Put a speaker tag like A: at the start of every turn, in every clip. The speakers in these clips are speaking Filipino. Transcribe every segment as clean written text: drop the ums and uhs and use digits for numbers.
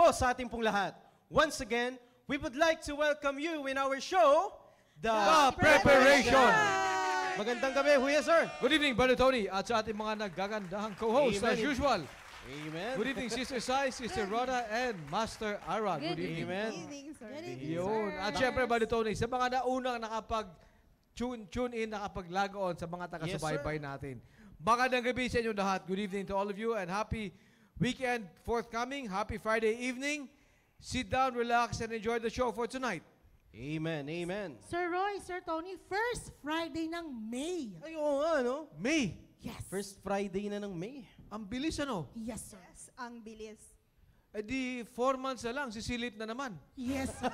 A: po sa ating pong lahat. Once again, we would like to welcome you in our show,
B: The Preparation.
A: Magandang gabi, Huya Sir.
B: Good evening, Brother Tony, at sa ating mga naggagandahang co-host
A: Amen.
B: as usual.
A: Amen.
B: Good evening, Sister Sai, Sister Rhoda, and Master Ara. Good evening.
A: Amen.
B: Yun. At syempre, Brother Tony, sa mga naunang nakapag-tune in, nakapag-log on sa mga taga-subaybay natin. Magandang gabi sa inyo lahat. Good evening to all of you and happy weekend forthcoming. Happy Friday evening. Sit down, relax, and enjoy the show for tonight.
A: Amen. Amen.
C: Sir Roy, Sir Tony, first Friday ng May.
A: Ay, oo nga, no?
B: May.
C: Yes.
A: First Friday na ng May.
B: Ang bilis ano?
C: Yes, sir.
D: Yes, ang bilis.
B: Eh di 4 months na lang, sisilip na naman.
C: Yes, sir.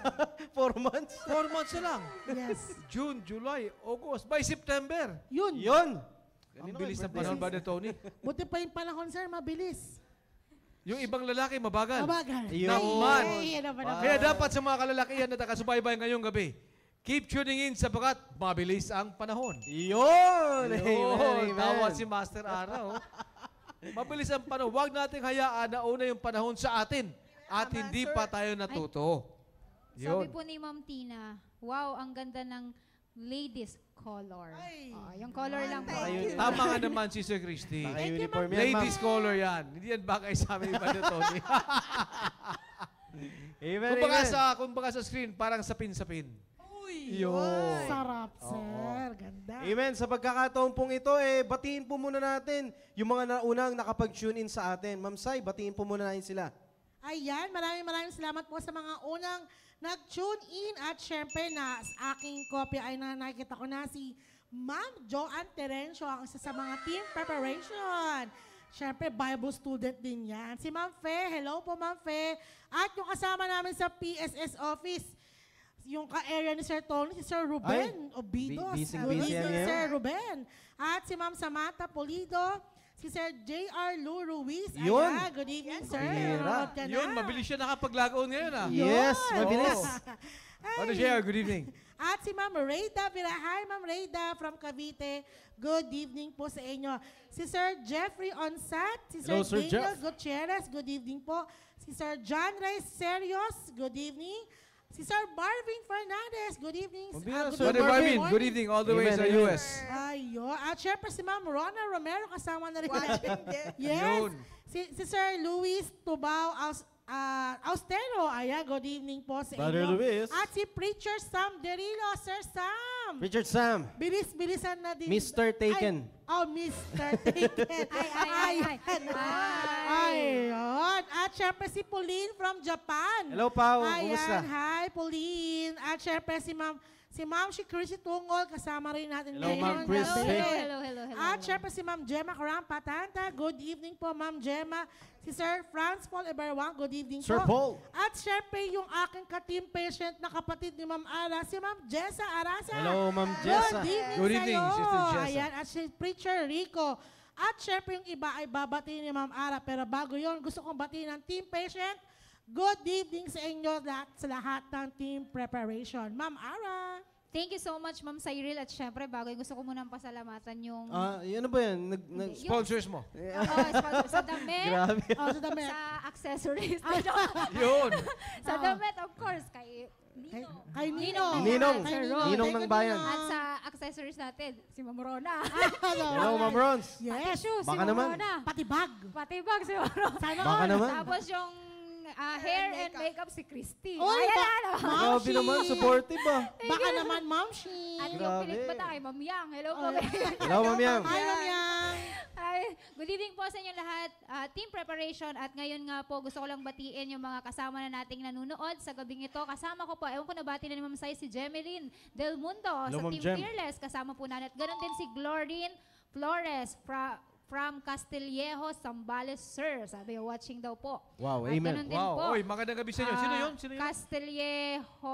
A: 4 months?
B: 4 months na lang.
C: Yes.
B: June, July, August, by September.
C: Yun.
A: Yun.
B: Ang bilis ng panahon, Brother Tony.
C: Buti pa yung panahon, sir, mabilis.
B: Yung ibang lalaki, mabagal.
C: Mabagal.
A: Yun.
B: Naman.
C: Ay, yan naman.
B: Kaya dapat sa mga kalalakihan na takasubaybay ngayong gabi, keep tuning in sapagkat mabilis ang panahon.
A: Yun.
B: Yun, tawa si Master Ara. Oh. Mabilis ang panahon. Huwag nating hayaan na una yung panahon sa atin at
D: Tama,
B: hindi
D: sir.
B: pa tayo natuto.
E: Sabi
B: Yun.
E: po ni Ma'am Tina, wow, ang ganda ng ladies color.
C: Ay.
E: Yung color lang po.
D: Thank you.
B: Tama nga naman, Sister Christy.
A: Naka-uniform yan, ma'am.
B: Ladies color yan. Hindi yan bagay sa amin, Brother Tony.
A: Amen.
B: kumbaga sa screen, parang sapin-sapin.
C: Uy.
B: Yun.
C: Sarap, sir. Ganda.
A: Amen. Sa pagkakataon pong ito, batiin po muna natin yung mga naunang nakapag-tune in sa atin. Ma'am Sai, batiin po muna natin sila.
C: Ayan, maraming salamat po sa mga unang nag-tune in at syempre na sa aking kopya ay nakikita ko na si Ma'am Joanne Terencio, ang isa sa mga team preparation. Syempre, Bible student din yan. Si Ma'am Fe, hello po Ma'am Fe. At yung kasama namin sa PSS office, yung ka-area ni Sir Tony, si Sir Ruben Obidos.
A: Busy yan ngayon.
C: Sir Ruben. At si Ma'am Samantha Polido, si Sir J.R. Lou Ruiz.
A: Yun.
C: Ayan, good evening, sir.
A: Bihira.
C: Nanonood ka na.
B: Yun, mabilis siya nakapaglagoon ngayon ah.
A: Yes, mabilis.
B: Ano siya? Good evening.
C: At si Ma'am Reyda Virahay, Ma'am Reyda from Cavite. Good evening po sa inyo. Si Sir Jeffrey Onsat, si Sir
A: Hello, Sir
C: Daniel
A: Jeff.
C: Gutierrez, good evening po. Si Sir John Reyes Serios, good evening. Si Sir Marvin Fernandez, good evening.
A: Mabira,
C: Good
A: Sir
B: Brother
A: Marvin.
B: Marvin, good evening all the way
A: Amen,
B: sa
A: amen.
B: US.
C: Ayun. At syempre si Ma'am Rona Romero, kasama na rin.
D: Watching din.
C: Yes.
B: Yun.
C: Si Sir Luis Tubao Austero. Ayan, good evening po sa
A: Brother
C: inyo.
A: Luis.
C: At si Preacher Sam Derilo. Sir Sam.
A: Richard Sam,
C: Bilis-bilisan na din.
A: Mr. Taken.
C: Mr. Taken.
E: Ay.
C: Ayun. At syempre si Pauline from Japan.
A: Hello, Pao.
C: Ayan,
A: Kumusta?
C: hi Pauline. At syempre si Ma'am Chrissy Tungol, kasama rin natin
A: Hello, Ma'am Chris.
E: Hello.
C: At syempre si Ma'am Gemma Coram Patanta. Good evening po, Ma'am Gemma. Si Sir Franz Paul Eberwang, good evening
A: Sir
C: po.
A: Paul.
C: At syempre yung aking ka-team patient na kapatid ni Ma'am Ara, si Ma'am Jessa Arasa.
A: Hello, Ma'am Jessa.
C: Good evening,
B: Good evening,
C: sa'yo.
B: Sister Jessa.
C: Ayan, at si Preacher Rico. At syempre yung iba ay babatiin ni Ma'am Ara. Pero bago yon, gusto kong batiin ng team patient. Good evening sa inyo lahat, sa lahat ng team preparation. Ma'am Ara.
E: Thank you so much, Ma'am Cyril. At syempre, bago gusto ko munang pasalamatan yung...
A: Ano ba yan?
B: Sponsors mo.
E: sponsor sa damit,
A: Grabe.
C: Sa damit.
E: sa accessories,
B: Yun.
E: sa damit, of course, kay
C: Kay Ninong.
A: Ninong.
C: Kay
A: Ninong ng bayan.
E: At sa accessories natin, si Ma'am Rona.
A: Hello, Ma'am Rons.
C: Yes.
E: Shoes, si
A: Baka
E: Ma'am
A: naman.
E: Rona.
C: Pati bag.
E: Pati bag si Ma'am Rona.
C: Sana
A: Baka
C: all.
A: naman.
E: Tapos yung hair and makeup si Christy.
C: Oy,
E: Ayan
C: ba-
E: ano.
A: Grabe naman, supportive ah.
C: Baka naman, Ma'am Shi.
E: At yung
A: Grabe.
E: pilit bata kay Ma'am Yang. Hello po.
A: Hello, Ma'am Yang.
C: Hi, Ma'am Yang.
E: Hi. Good evening po sa inyo lahat. Team preparation. At ngayon nga po, gusto ko lang batiin yung mga kasama na nating nanunood sa gabing ito. Kasama ko po, ewan ko nabati na ni Ma'am Sai, si Jemeline Del Mundo
A: Hello,
E: sa
A: Ma'am
E: Team
A: Jem.
E: Fearless. Kasama po natin. At ganon din si Glorine Flores from Castillejo, Zambales, sir. Sabi, watching daw po.
A: Wow,
E: At
A: amen.
E: ganon din po.
B: Wow. Oy, magandang gabi sa inyo. Sino yun? Sino yun?
E: Castillejo,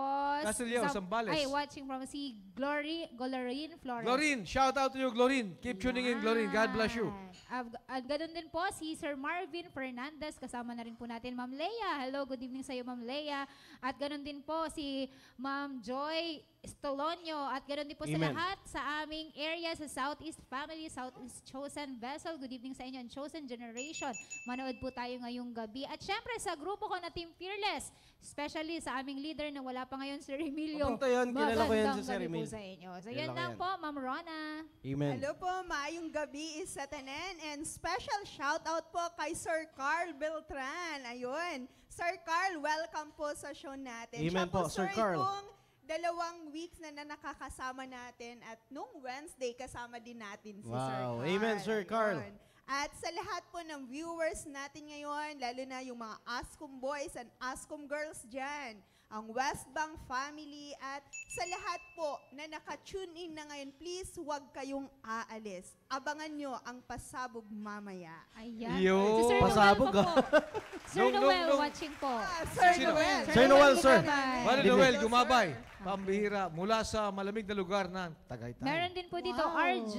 B: Zambales.
E: Ay, watching from si Glorine Flores.
B: Glorine, shout out to you, Glorine. Keep tuning in, Glorine. God bless you.
E: At ganun din po si Sir Marvin Fernandez, kasama na rin po natin Ma'am Leia. Hello, good evening sa iyo Ma'am Leia. At ganun din po si Ma'am Joy Estolonio at ganoon din po sa
A: Amen.
E: lahat sa aming area sa Southeast Family, Southeast Chosen Vessel. Good evening sa inyo and Chosen Generation. Manood po tayo ngayong gabi. At syempre sa grupo ko na Team Fearless, especially sa aming leader na wala pa ngayon, Sir Emilio.
A: Papunta yan, kilala ko yan
E: Magandang
A: si Sir
E: gabi po
A: Emil.
E: sa inyo. So
A: Kilala
E: yan
A: ko
E: lang
A: yan.
E: po, Ma'am Rona.
A: Amen.
D: Hello po, maayong gabi isa tanan and special shout out po kay Sir Carl Beltran. Ayun. Sir Carl, welcome po sa show natin.
A: Amen
D: Siya
A: po, Sir Carl.
D: Itong 2 weeks na nakakasama natin at nung Wednesday kasama din natin si Sir
A: Wow.
D: Carl.
A: Amen, Sir Carl.
D: Ayun. At sa lahat po ng viewers natin ngayon, lalo na yung mga Ascom boys and Ascom girls dyan, ang Westbank family at sa lahat po na naka-tune in na ngayon, please huwag kayong aalis. Abangan nyo ang pasabog mamaya.
E: Ayan.
B: Yo.
E: Si Sir
A: Pasabog,
E: Noel pa po. Sir
B: Nung-
E: Noel
B: nung-
E: watching po.
D: Sir
B: Sino?
D: Noel.
A: Sir Noel, sir.
E: Gumabay.
B: Mano
A: Libre.
B: Noel, gumabay. Pambihira mula sa malamig na lugar ng Tagaytay.
E: Meron din po dito
C: Wow.
E: RJ,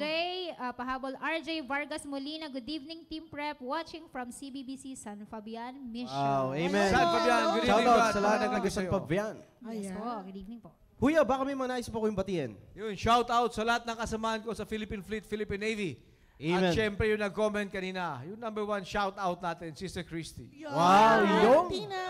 E: pahabol RJ Vargas Molina. Good evening, Team Prep, watching from CBBC San Fabian Mission.
A: Wow, amen.
B: San Fabian, good
A: Shout
B: evening
A: out
B: Brad.
A: sa lahat ng
B: Magandang
A: taga
B: gabi
A: San
B: sa'yo.
A: Fabian.
E: Yes
C: Ayan.
E: po, good evening po.
A: Huya, baka may mga nais po kayong batiin.
B: Yun, shout out sa lahat ng kasamaan ko sa Philippine Fleet, Philippine Navy.
A: Amen.
B: At syempre yung nag-comment kanina, yung number 1 shout out natin, Sister Christy.
A: Wow, yung.
C: Tina.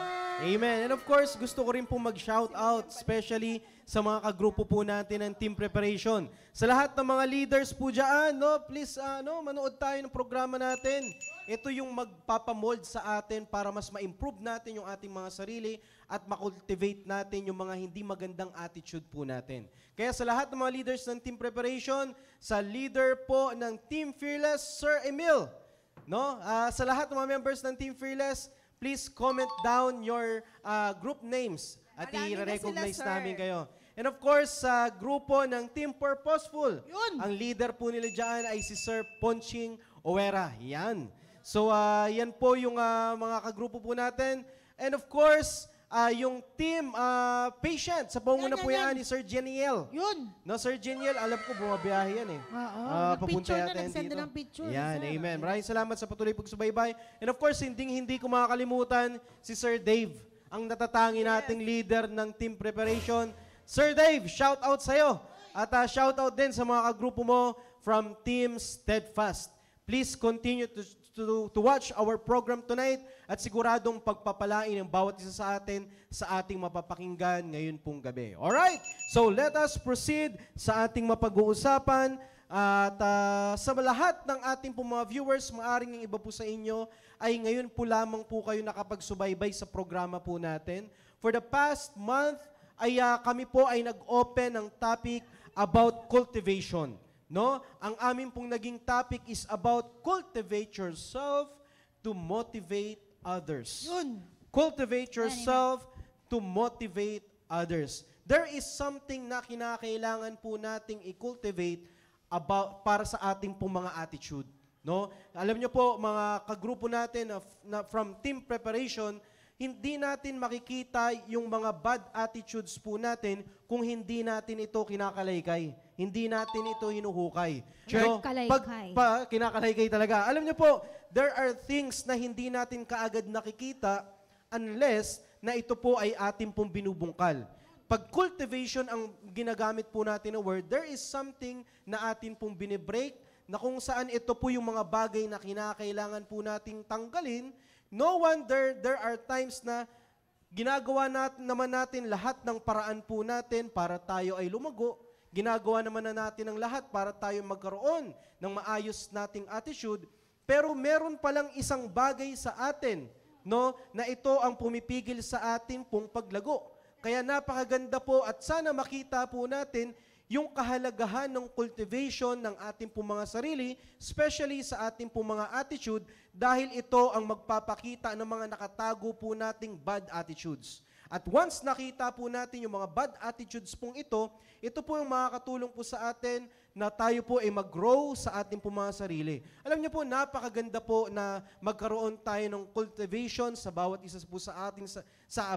A: Amen. And of course, gusto ko rin pong mag-shout out, especially sa mga kagrupo po natin ng team preparation. Sa lahat ng mga leaders po dyan, no, please, manood tayo ng programa natin. Ito yung magpapamold sa atin para mas ma-improve natin yung ating mga sarili at ma-cultivate natin yung mga hindi magandang attitude po natin. Kaya sa lahat ng mga leaders ng team preparation, sa leader po ng Team Fearless, Sir Emil, no? Sa lahat ng mga members ng Team Fearless, please comment down your group names at
D: Marami na
A: i-recognize
D: sila, sir.
A: namin kayo. And of course, sa grupo ng Team Purposeful,
C: Yun.
A: ang leader po nila dyan ay si Sir Ponching Owera. Yan. So, yan po yung mga kagrupo po natin. And of course, yung Team Patient, sa panguna po yan ni Sir Jeniel.
C: Yun.
A: No, Sir Jeniel, alam ko bumabiyahe yan eh.
C: Oo.
A: Papunta
C: Nag-picture
A: yata
C: na,
A: yan
C: nag-send
A: dito.
C: na ng picture.
A: Yan,
C: sir.
A: amen. Maraming salamat sa patuloy pagsubaybay. And of course, hindi ko makakalimutan si Sir Dave, ang natatangi nating leader ng team preparation. Sir Dave, shout out sa'yo. At shout out din sa mga kagrupo mo from Team Steadfast. Please continue to watch our program tonight at siguradong pagpapalain ng bawat isa sa atin sa ating mapapakinggan ngayon pong gabi. Alright? So let us proceed sa ating mapag-uusapan at sa lahat ng ating pong mga viewers, maaring yung iba po sa inyo ay ngayon po lamang po kayo nakapagsubaybay sa programa po natin. For the past month ay kami po ay nag-open ng topic about cultivation. No? Ang amin pong naging topic is about cultivate yourself to motivate others.
C: Yun.
A: Cultivate yourself to motivate others. There is something na kinakailangan po nating i-cultivate about para sa ating pong mga attitude. No? Alam niyo po, mga kagrupo natin from team preparation, hindi natin makikita yung mga bad attitudes po natin kung hindi natin ito kinakalaykay. Hindi natin ito hinuhukay.
E: Kalaykay.
A: Kinakalaykay talaga. Alam niyo po, there are things na hindi natin kaagad nakikita unless na ito po ay ating pong binubungkal. Pag cultivation ang ginagamit po natin na word, there is something na atin pong binibreak na kung saan ito po yung mga bagay na kinakailangan po nating tanggalin. No wonder there are times na ginagawa naman natin lahat ng paraan po natin para tayo ay lumago. Ginagawa naman na natin ang lahat para tayo magkaroon ng maayos nating attitude. Pero meron palang isang bagay sa atin, no, na ito ang pumipigil sa atin pong paglago. Kaya napakaganda po at sana makita po natin yung kahalagahan ng cultivation ng ating pong mga sarili, especially sa ating pong mga attitude, dahil ito ang magpapakita ng mga nakatago po nating bad attitudes. At once nakita po natin yung mga bad attitudes pong ito po yung makakatulong po sa atin na tayo po ay mag-grow sa ating pong mga sarili. Alam niyo po, napakaganda po na magkaroon tayo ng cultivation sa bawat isa po sa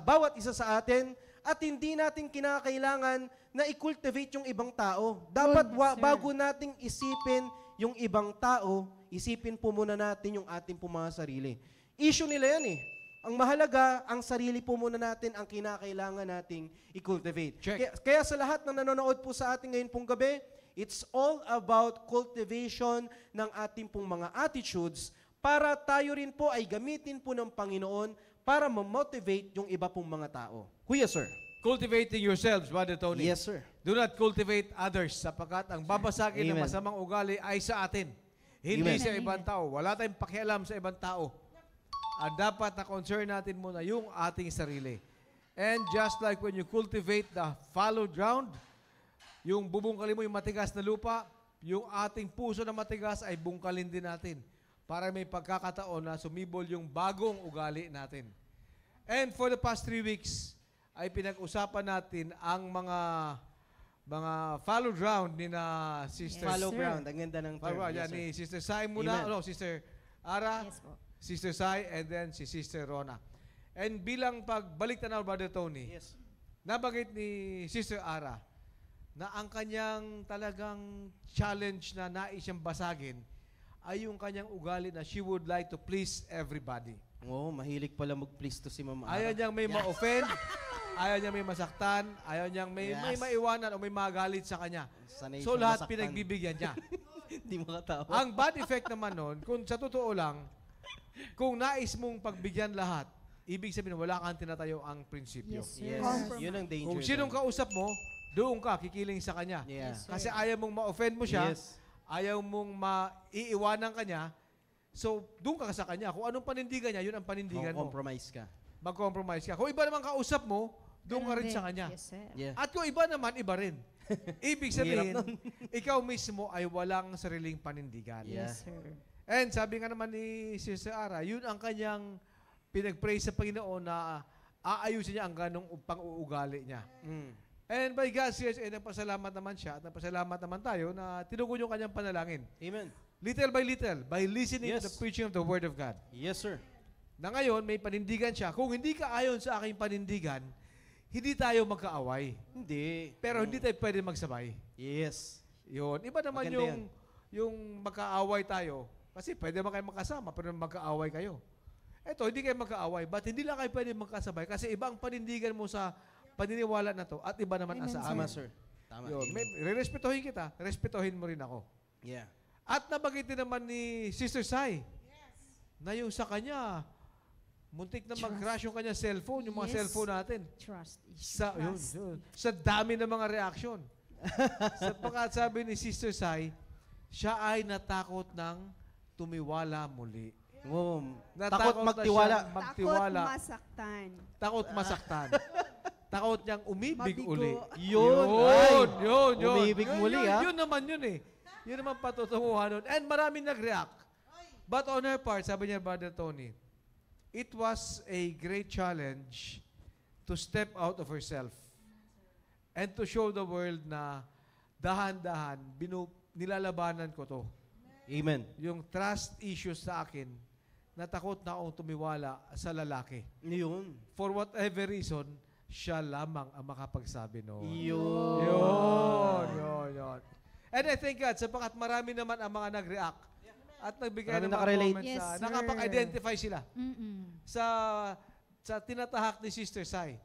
A: bawat isa sa atin at hindi natin kinakailangan na i-cultivate yung ibang tao. Dapat bago nating isipin yung ibang tao, isipin po muna natin yung ating po mga sarili. Issue nila yan eh. Ang mahalaga, ang sarili po muna natin ang kinakailangan nating i-cultivate.
B: Check.
A: Kaya sa lahat ng nanonood po sa atin ngayon pong gabi, it's all about cultivation ng ating pong mga attitudes para tayo rin po ay gamitin po ng Panginoon para ma-motivate yung iba pong mga tao. Kuya, sir.
B: Cultivating yourselves, Brother Tony.
A: Yes, sir.
B: Do not cultivate others sapagkat ang babasagin ng
A: Amen.
B: masamang ugali ay sa atin. Hindi
A: Amen.
B: sa ibang tao. Wala tayong pakialam sa ibang tao. Ang dapat na concern natin muna yung ating sarili. And just like when you cultivate the fallow ground, yung bubungkalin mo yung matigas na lupa, yung ating puso na matigas ay bungkalin din natin para may pagkakataon na sumibol yung bagong ugali natin. And for the past 3 weeks, ay pinag-usapan natin ang mga fallow ground ni na Sister
A: Follow
C: sir.
A: ground. Ang ganda ng term.
B: Yan,
A: Yes, sir.
B: ni Sister Sai muna,
A: Amen.
B: Sister Ara,
E: Yes po.
B: Sister Sai, and then si Sister Rona. And bilang pagbalik tanaw, Brother Tony,
A: Yes.
B: nabanggit ni Sister Ara na ang kanyang talagang challenge na nais siyang basagin ay yung kanyang ugali na she would like to please everybody.
A: Oo, mahilig pala mag-please to si Mama Ara.
B: Ayaw niyang may ma-offend, ayaw niyang may masaktan, ayaw niyang may
A: Yes.
B: maiwanan o may magalit sa kanya.
A: Sanay
B: So
A: siya
B: lahat
A: masaktan.
B: pinagbibigyan niya.
A: Hindi makatawa.
B: Ang bad effect naman nun, kung sa totoo lang, kung nais mong pagbigyan lahat, ibig sabihin wala kang tinatayo ang prinsipyo.
E: Yes, sir.
A: Yes,
D: Compromise.
A: yun ang danger.
B: Kung sinong
A: doon.
B: kausap mo, doon ka, kikiling sa kanya.
A: Yeah.
E: Yes, sir.
B: Kasi ayaw mong ma-offend mo siya,
A: Yes.
B: ayaw mong maiiwanan ka niya, so doon ka sa kanya. Kung anong panindigan niya, yun ang panindigan mo.
A: Compromise ka.
B: Mag-compromise ka. Kung iba naman kausap mo, doon ka rin sa kanya.
E: Yes, sir.
A: Yeah.
B: At kung iba naman, iba rin. Ibig sabihin,
A: Hirap
B: ikaw mismo ay walang sariling panindigan.
A: Yeah.
E: Yes, sir.
B: And sabi nga naman ni Sister Ara, yun ang kanyang pinag-pray sa Panginoon na aayusin niya ang ganong pang-uugali niya.
A: Mm.
B: And by God's grace, nagpasalamat naman siya at nagpasalamat naman tayo na tinugon yung kanyang panalangin.
A: Amen.
B: Little by listening to
A: Yes.
B: the preaching of the Word of God.
A: Yes, sir.
B: Na ngayon, may panindigan siya. Kung hindi ka ayon sa aking panindigan, hindi tayo magkaaway.
A: Hindi.
B: Pero hindi tayo pwede magsabay.
A: Yes.
B: Yun. Iba naman
A: Maganda
B: yung magkaaway tayo. Kasi pwede naman kayo magkasama, pero magkaaway kayo. Eto, hindi kayo magkaaway. But hindi lang kayo pwede magkasabay kasi iba ang panindigan mo sa paniniwala na to at iba naman ang sa
A: Tama,
B: amin.
A: sir. Tama.
B: Yun.
A: Amen.
B: Respetuhin kita, respetuhin mo rin ako.
A: Yeah.
B: At nabanggit din naman ni Sister Sai na yung sa kanya, muntik na mag-crash yung kanya cellphone, yung mga
E: Yes.
B: cellphone natin.
E: Trust issue.
B: Sa dami ng mga reaksyon. Sapagkat sabi ni Sister Sai, siya ay natakot ng tumiwala muli.
A: Oh,
B: Natakot
A: takot
B: na
A: magtiwala.
B: siyang magtiwala.
D: Takot masaktan.
B: Takot masaktan. Takot niyang umibig
D: Mabigo.
B: uli.
A: Yun. Ay,
B: Yun.
A: umibig muli, ah.
B: Yun naman yun eh. Yun naman patutunguhan nun. And maraming nag-react. But on her part, sabi niya, Brother Tony, it was a great challenge to step out of herself and to show the world na dahan-dahan, nilalabanan ko to.
A: Amen.
B: Yung trust issues sa akin, natakot na akong tumiwala sa lalaki.
A: Yun.
B: For whatever reason, siya lamang ang makapagsabi no.
A: Yun.
B: Yun. And I thank God, sapagkat marami naman ang mga nag-react at nagbigay
A: Marami
B: ng mga
A: nakarelate.
B: comments
E: Yes,
B: na
E: sir.
B: nakapag-identify sila
E: Mm-mm.
B: sa tinatahak ni Sister Sai.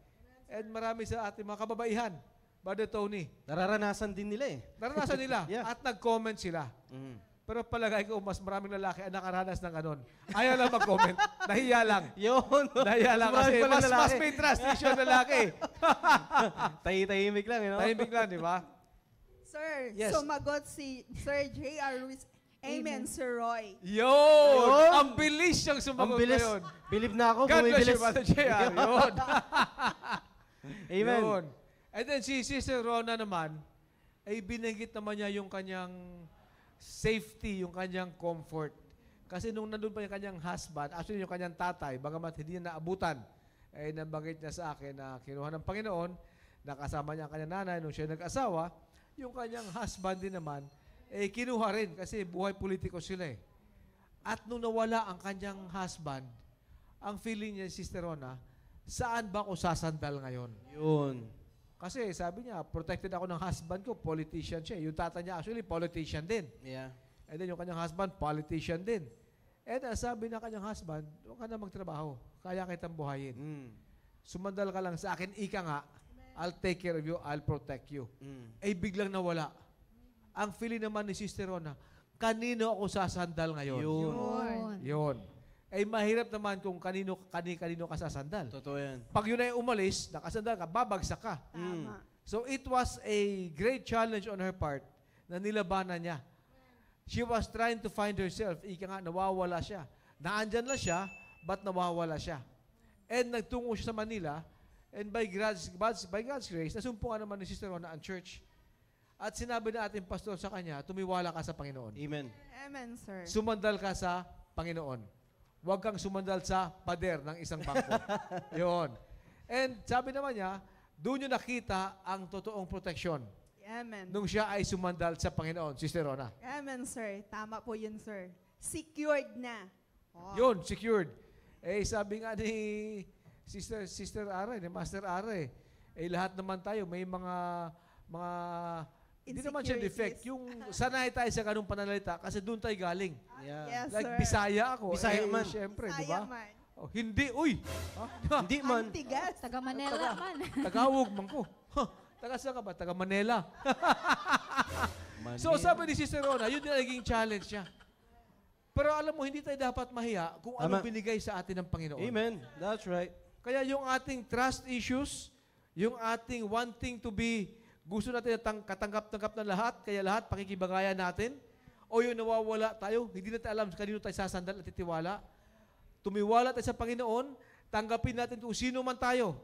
B: And marami sa ating mga kababaihan, Brother Tony,
A: Nararanasan din nila eh.
B: naranasan nila
A: Yeah.
B: at nag-comment sila.
A: Mm.
B: Pero palagay ko, mas maraming lalaki ang nakaranas ng ganon. Ayaw lang mag-comment. Nahiya lang.
A: Yun.
B: Nahiya lang
A: Marami
B: kasi
A: pala
B: mas
A: lalaki.
B: may trust issue ang lalaki.
A: Tahimik lang, you know?
B: Tahimik lang, di ba?
D: Sir,
B: Yes.
D: sumagot si Sir J.R. Ruiz. Amen, Sir Roy.
B: Yun! Ang bilis siyang
A: Ang
B: sumagot
A: bilis.
B: ngayon.
A: Believe na ako,
B: God bless
A: bumibilis.
B: you, Brother JR. Yun.
A: Amen.
B: Yun. And then si Sister Rona naman, ay binanggit naman niya yung kanyang safety, yung kanyang comfort. Kasi nung nandun pa yung kanyang husband, actually yung kanyang tatay, bagamat hindi niya naabutan, ay nabanggit niya sa akin na kinuha ng Panginoon, nakasama niya ang kanyang nanay nung siya nag-asawa, yung kanyang husband din naman, eh kinuha rin kasi buhay politiko sila eh. At nung nawala ang kanyang husband, ang feeling niya, Sister Rona, saan ba ako sasandal ngayon?
A: Yun.
B: Kasi sabi niya, protected ako ng husband ko, politician siya. Yung tata niya actually, politician din.
A: Yeah.
B: And then yung kanyang husband, politician din. And sabi ng kanyang husband, huwag ka na magtrabaho. Kaya kitang buhayin.
A: Mm.
B: Sumandal ka lang sa akin, ika nga, I'll take care of you, I'll protect you.
A: Mm.
B: Eh, biglang nawala. Ang feeling naman ni Sister Rona, kanino ako sasandal ngayon?
A: Yun.
B: Yun. Eh, mahirap naman kung kanino ka sasandal.
A: Totoo yan.
B: Pag yun ay umalis, nakasandal ka, babagsak ka.
D: Tama.
B: So, it was a great challenge on her part na nilabanan niya. She was trying to find herself. Ika nga, nawawala siya. Naandyan na siya, but nawawala siya. And nagtungo siya sa Manila, and by God's grace, nasumpungan naman ni Sister Rona ang church. At sinabi na ating pastor sa kanya, tumiwala ka sa Panginoon.
A: Amen.
D: Amen, sir.
B: Sumandal ka sa Panginoon. Huwag kang sumandal sa pader ng isang bangko. Yun. And sabi naman niya, doon niyo nakita ang totoong proteksyon
D: Amen.
B: nung siya ay sumandal sa Panginoon, Sister Rona.
D: Amen, sir. Tama po yun, sir. Secured na. Oh.
B: Yun, secured. Eh, sabi nga ni Sister Are, ni Master Are, eh, lahat naman tayo, may mga hindi naman siya defect.
D: Insecurities.
B: Yung sanay tayo sa ganung pananalita kasi doon tayo galing.
A: Yeah.
D: Yes,
B: Like
D: sir.
B: Bisaya ako.
A: Bisaya man.
B: Siyempre, di
D: Bisaya
B: ba?
D: man.
B: Oh, hindi, uy!
A: Hindi man.
D: Antigas.
E: Taga Manila man.
B: Tagawog man ko. Taga saan ka ba? Taga Manila. So sabi ni Sister Rona, yun din ang naging challenge niya. Pero alam mo, hindi tayo dapat mahiya kung ano
A: Tama.
B: binigay sa atin ng Panginoon.
A: Amen. That's right.
B: Kaya yung ating trust issues, yung ating wanting to be, gusto natin na katanggap-tanggap ng lahat, kaya lahat pakikibagayan natin, o yung nawawala tayo, hindi natin alam kanino tayo sasandal at titiwala. Tumiwala tayo sa Panginoon, tanggapin natin kung sino man tayo.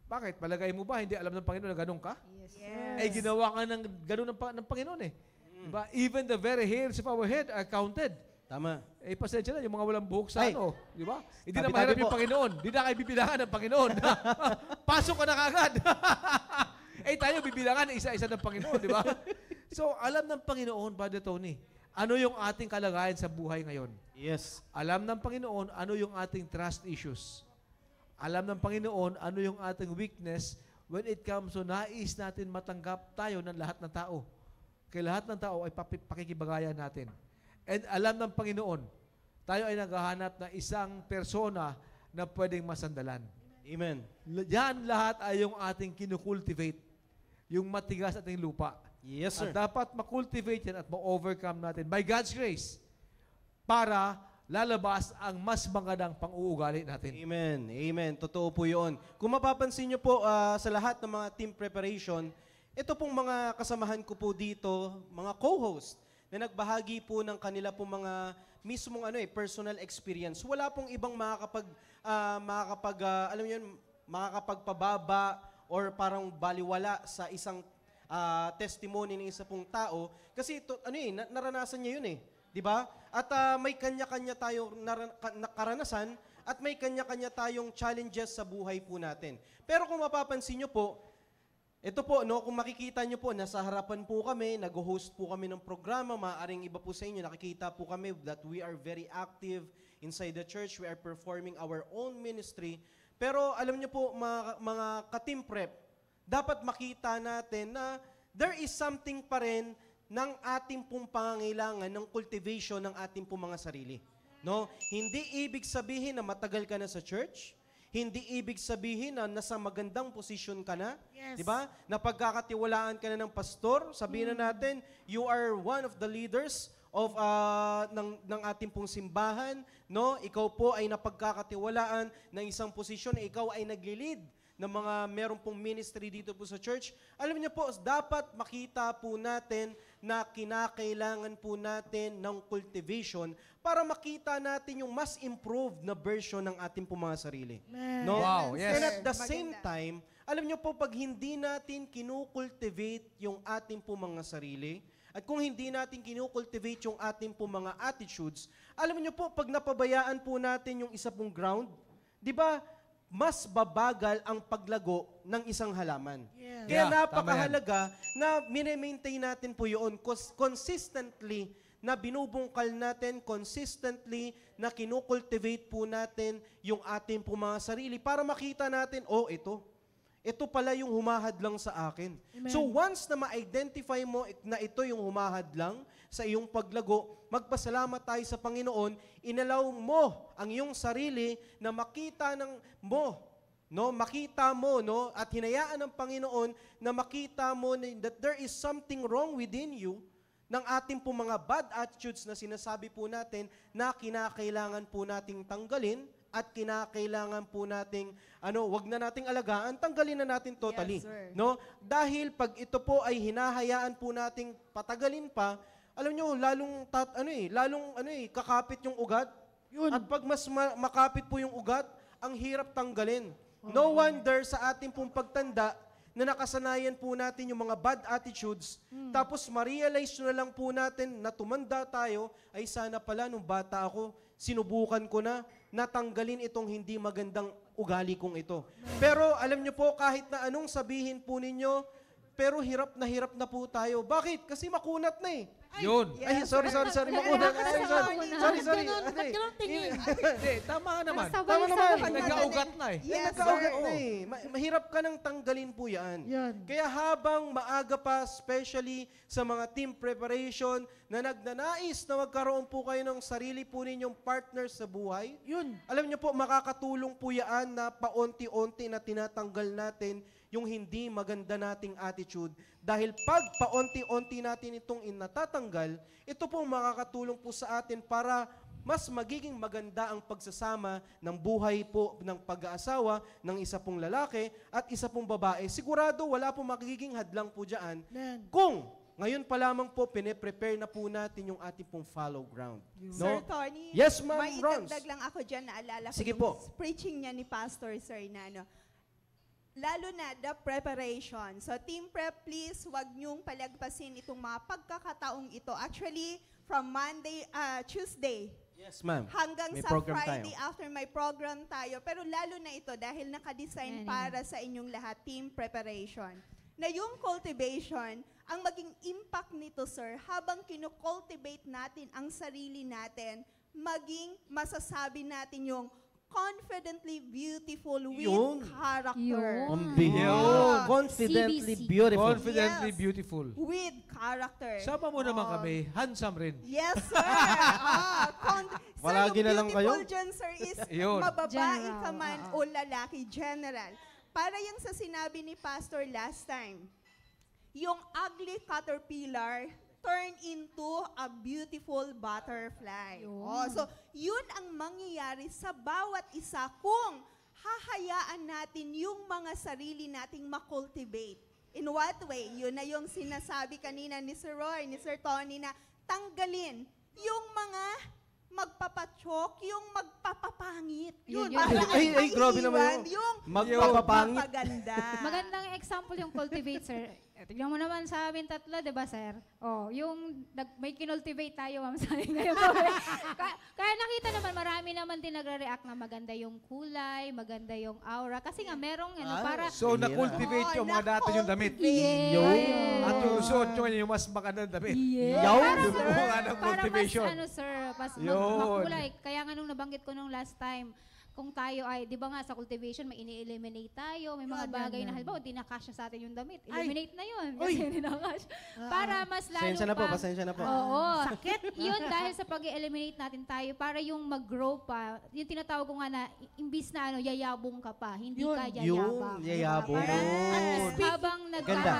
B: Bakit? Palagay mo ba, hindi alam ng Panginoon na ganun ka?
D: Yes.
B: Eh, ginawa ka ng ganun ng Panginoon eh. Diba? Even the very hairs of our head are counted.
A: Tama.
B: Eh, pasensya na, yung mga walang buhok sa
A: Ay.
B: ano. Di ba? Hindi na
A: Tabi-tabi
B: mahirap
A: po.
B: yung Panginoon. Hindi na kayo bibilangan ng Panginoon. Pasok ka na kagad. Eh, tayo bibilangan isa-isa ng Panginoon, di ba? So, alam ng Panginoon, Brother Tony, ano yung ating kalagayan sa buhay ngayon?
A: Yes.
B: Alam ng Panginoon, ano yung ating trust issues? Alam ng Panginoon, ano yung ating weakness when it comes to nais natin matanggap tayo ng lahat ng tao. Kaya lahat ng tao ay pakikibagayan natin. And alam ng Panginoon, tayo ay naghahanap ng isang persona na pwedeng masandalan.
A: Amen.
B: Yan lahat ay yung ating kinukultivate, yung matigas ating lupa.
A: Yes, sir.
B: At dapat makultivate yan at ma-overcome natin by God's grace para lalabas ang mas magandang pang-uugali natin.
A: Amen. Amen. Totoo po yun. Kung mapapansin nyo po sa lahat ng mga team preparation, ito pong mga kasamahan ko po dito, mga co-host, na nagbahagi po ng kanila po mga mismong personal experience. Wala pong ibang makakapagpababa or parang baliwala sa isang testimony ng isa pong tao. Kasi ito, naranasan niya yun eh. Di ba? At may kanya-kanya tayong karanasan at may kanya-kanya tayong challenges sa buhay po natin. Pero kung mapapansin nyo po, ito po, kung makikita nyo po, nasa harapan po kami, nag-host po kami ng programa, maaaring iba po sa inyo, nakikita po kami that we are very active inside the church, we are performing our own ministry. Pero alam nyo po, mga ka-team prep, dapat makita natin na there is something pa rin ng ating pong pangangailangan ng cultivation ng ating pong mga sarili. No? Hindi ibig sabihin na matagal ka na sa church, hindi ibig sabihin na nasa magandang posisyon ka na,
C: Yes.
A: 'di ba? Na pagkakatiwalaan ka na ng pastor, sabihin na natin, you are one of the leaders of ng ating pong simbahan, no? Ikaw po ay napagkakatiwalaan ng isang posisyon na ikaw ay nagli-lead ng mga meron pong ministry dito po sa church. Alam niyo po, dapat makita po natin na kinakailangan po natin ng cultivation para makita natin yung mas improved na version ng ating po mga sarili.
C: Amen.
A: No?
B: Wow, yes.
A: And at the
D: Maganda.
A: same time, alam niyo po, pag hindi natin kinukultivate yung ating po mga sarili, at kung hindi natin kinukultivate yung ating po mga attitudes, alam niyo po, pag napabayaan po natin yung isa pong ground, di ba, mas babagal ang paglago ng isang halaman.
C: Yes.
A: Kaya
B: Yeah,
A: napakahalaga na mini-maintain natin po yun consistently, na binubungkal natin, consistently na kinukultivate po natin yung ating po mga sarili para makita natin, oh, ito pala yung humahadlang sa akin.
C: Amen.
A: So once na ma-identify mo na ito yung humahadlang sa iyong paglago, magpasalamat tayo sa Panginoon, inalaw mo ang iyong sarili na makita makita mo, no, at hinayaan ng Panginoon na makita mo that there is something wrong within you ng ating po mga bad attitudes na sinasabi po natin na kinakailangan po nating tanggalin at kinakailangan po nating wag na nating alagaan, tanggalin na natin totally.
D: Yes, sir.
A: No? Dahil pag ito po ay hinahayaan po nating patagalin pa, alam nyo, lalong kakapit yung ugat.
C: Yun.
A: At pag mas makapit po yung ugat, ang hirap tanggalin. No wonder sa ating pong pagtanda na nakasanayan po natin yung mga bad attitudes, tapos ma-realize na lang po natin na tumanda tayo, ay sana pala nung bata ako, sinubukan ko na natanggalin itong hindi magandang ugali kong ito. Pero alam nyo po, kahit na anong sabihin po ninyo, pero hirap na po tayo. Bakit? Kasi makunat na eh.
B: Yun.
A: Ay, sorry. Makunat. Ay, sorry.
C: Ganun, ba't ganun tingin?
B: Hindi, tama ka naman.
A: Tama naman.
B: Nagkaugat na eh.
D: Yes,
A: Nagkaugat
D: sir.
A: na eh. Mahirap ka nang tanggalin po yan.
C: Yan.
A: Kaya habang maaga pa, especially sa mga team preparation, na nagnanais na magkaroon po kayo ng sarili po ninyong partner sa buhay,
C: Yun.
A: alam niyo po, makakatulong po yan na paunti-unti na tinatanggal natin yung hindi maganda nating attitude. Dahil pag paunti-unti natin itong natatanggal, ito po makakatulong po sa atin para mas magiging maganda ang pagsasama ng buhay po ng pag-aasawa ng isa pong lalaki at isa pong babae. Sigurado wala po magiging hadlang po dyan
C: Yan.
A: kung ngayon pa lamang po pine-prepare na po natin yung ating pong follow ground.
D: Sir Tony,
A: Yes, Ma'am
D: may
A: Rons.
D: idagdag lang ako dyan, naalala ko
A: Sige
D: yung
A: po.
D: preaching niya ni Pastor Sir na lalo na the preparation. So team prep, please, wag niyong palagpasin itong mga pagkakataong ito. Actually, from Tuesday,
A: Yes, ma'am.
D: hanggang
A: May
D: sa
A: program
D: Friday
A: tayo.
D: after may program tayo. Pero lalo na ito dahil nakadesign
E: Yan,
D: para sa inyong lahat, team preparation. Na yung cultivation, ang maging impact nito, sir, habang kino-cultivate natin ang sarili natin, maging masasabi natin yung confidently beautiful with
A: Yun.
D: character.
E: Yun.
B: Yun.
A: Confidently
E: CBC.
A: beautiful.
B: Confidently
D: Yes.
B: beautiful.
D: With character.
B: Sama mo naman kami, handsome rin.
D: Yes, sir.
A: Palagi
D: sir,
A: na
D: yung
A: lang
D: beautiful
A: kayo?
D: dyan, sir, is
B: Yun.
D: mababae
E: General,
D: ka man
E: oo.
D: o lalaki, general. Para yung sa sinabi ni Pastor last time, yung ugly caterpillar turn into a beautiful butterfly.
E: Yun.
D: Oh, so, yun ang mangyayari sa bawat isa kung hahayaan natin yung mga sarili nating makultivate. In what way? Yun na yung sinasabi kanina ni Sir Roy, ni Sir Tony, na tanggalin yung mga magpapachok, yung magpapapangit.
E: Yun,
D: Para
A: Ay, grabe naman
D: maiiwan
A: yun.
D: yung
A: Magpapapangit.
D: magpaganda.
E: Magandang example yung cultivate, sir. Tignan mo naman sa amin tatlo, di ba, sir? Oh, yung may kinultivate tayo, ma'am, sa amin ngayon. Kaya nakita naman, marami naman din nagre-react na maganda yung kulay, maganda yung aura. Kasi nga, merong, para...
B: So, na-cultivate
D: Oo,
B: yung mga dati yung damit.
D: na-cultivate.
E: Yes.
B: At yung suot nyo ngayon, yung mas magandang damit.
E: Yes.
A: Yaw.
E: Para,
B: Yung mga ng
E: para
B: cultivation.
E: mas, sir, mas
B: Yun.
E: makulay. Kaya nga nung nabanggit ko nung last time, kung tayo ay, di ba nga sa cultivation, may ini-eliminate tayo, may mga
C: Yan,
E: bagay
C: yan,
E: na
C: yan.
E: halimbawa, di nakasya sa atin yung damit.
C: Ay.
E: Eliminate na yun.
C: Uy.
E: Kasi hindi nakasya. Para mas lalo
A: Pasensya na po,
E: pa.
A: pasensya na po.
E: Oo. Sakit. Yun dahil sa pag-eliminate natin tayo, para yung mag-grow pa, yung tinatawag ko nga na, imbis na yayabong ka pa, hindi
C: Yun.
E: ka
A: Yun,
E: yayabang.
A: yayabong.
E: Para,
A: Yun.
E: habang
A: Ganda.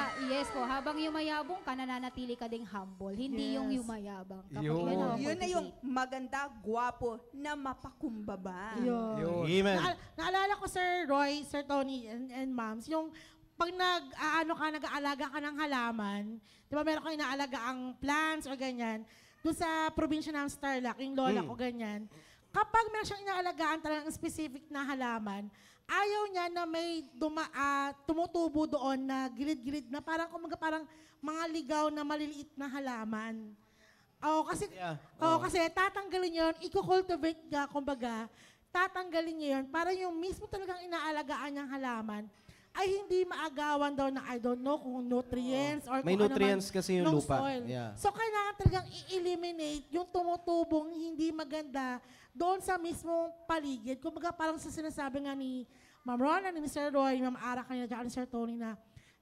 E: habang yumayabong ka, nananatili ka ding humble. Hindi yung
C: Yes.
E: yumayabang. Kapag
B: Yun.
E: yun ang
D: Yun na yung
E: cultivate.
D: maganda, gwapo, na mapakumbaba.
C: Yun.
B: Yun.
A: Amen.
C: Naalala ko, Sir Roy, Sir Tony, and Moms, yung pag nag-aalaga ka ng halaman, di ba meron kang inaalaga ang plants o ganyan, doon sa probinsya ng Starlac, yung lola ko ganyan, kapag meron siyang inaalagaan talagang specific na halaman, ayaw niya na may tumutubo doon na gilid-gilid na parang kumaga parang mga ligaw na maliliit na halaman. Oo, kasi,
A: Yeah.
C: kasi tatanggalin yun, i-cultivate ka, kumbaga, tatanggalin niya yun para yung mismo talagang inaalagaan niyang halaman ay hindi maagawan daw na I don't know kung nutrients or
A: May
C: kung
A: nutrients
C: ano man
A: kasi yung
C: ng
A: lupa.
C: soil.
A: Yeah.
C: So kailangan talagang i-eliminate yung tumutubong hindi maganda doon sa mismong paligid. Kumbaga parang sa sinasabi nga ni Ma'am Rona, ni Sir Roy, Ma'am Ara kanina, at Sir Tony na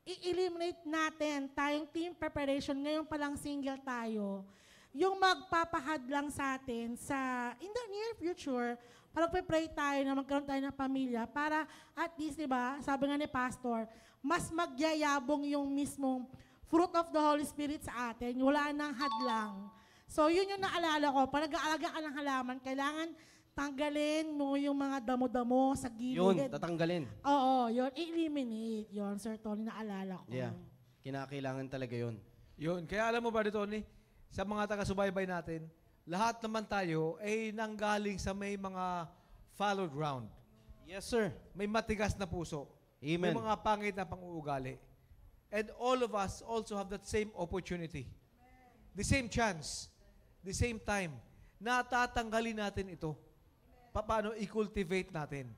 C: i-eliminate natin tayong team preparation, ngayon palang single tayo, yung magpapahadlang sa atin sa, in the near future, para pray tayo na magkaroon tayo ng pamilya para at least, di ba, sabi nga ni Pastor, mas magyayabong yung mismong fruit of the Holy Spirit sa atin, wala nang hadlang. So, yun yung naalala ko, pag nag-aalaga ka ng halaman, kailangan tanggalin mo yung mga damo-damo sa gilid.
A: Yun, tatanggalin.
C: Oo, yun. I-eliminate. Yun, Sir Tony, naalala ko.
A: Yeah. Kinakailangan talaga yun.
B: Yun. Kaya alam mo ba, Tony, sa mga taga-subaybay natin, lahat naman tayo ay nanggaling sa may mga fallow ground.
A: Yes, sir.
B: May matigas na puso.
A: Amen.
B: May mga pangit na pang-uugali. And all of us also have that same opportunity. The same chance. The same time. Natatanggalin natin ito. Paano i-cultivate natin.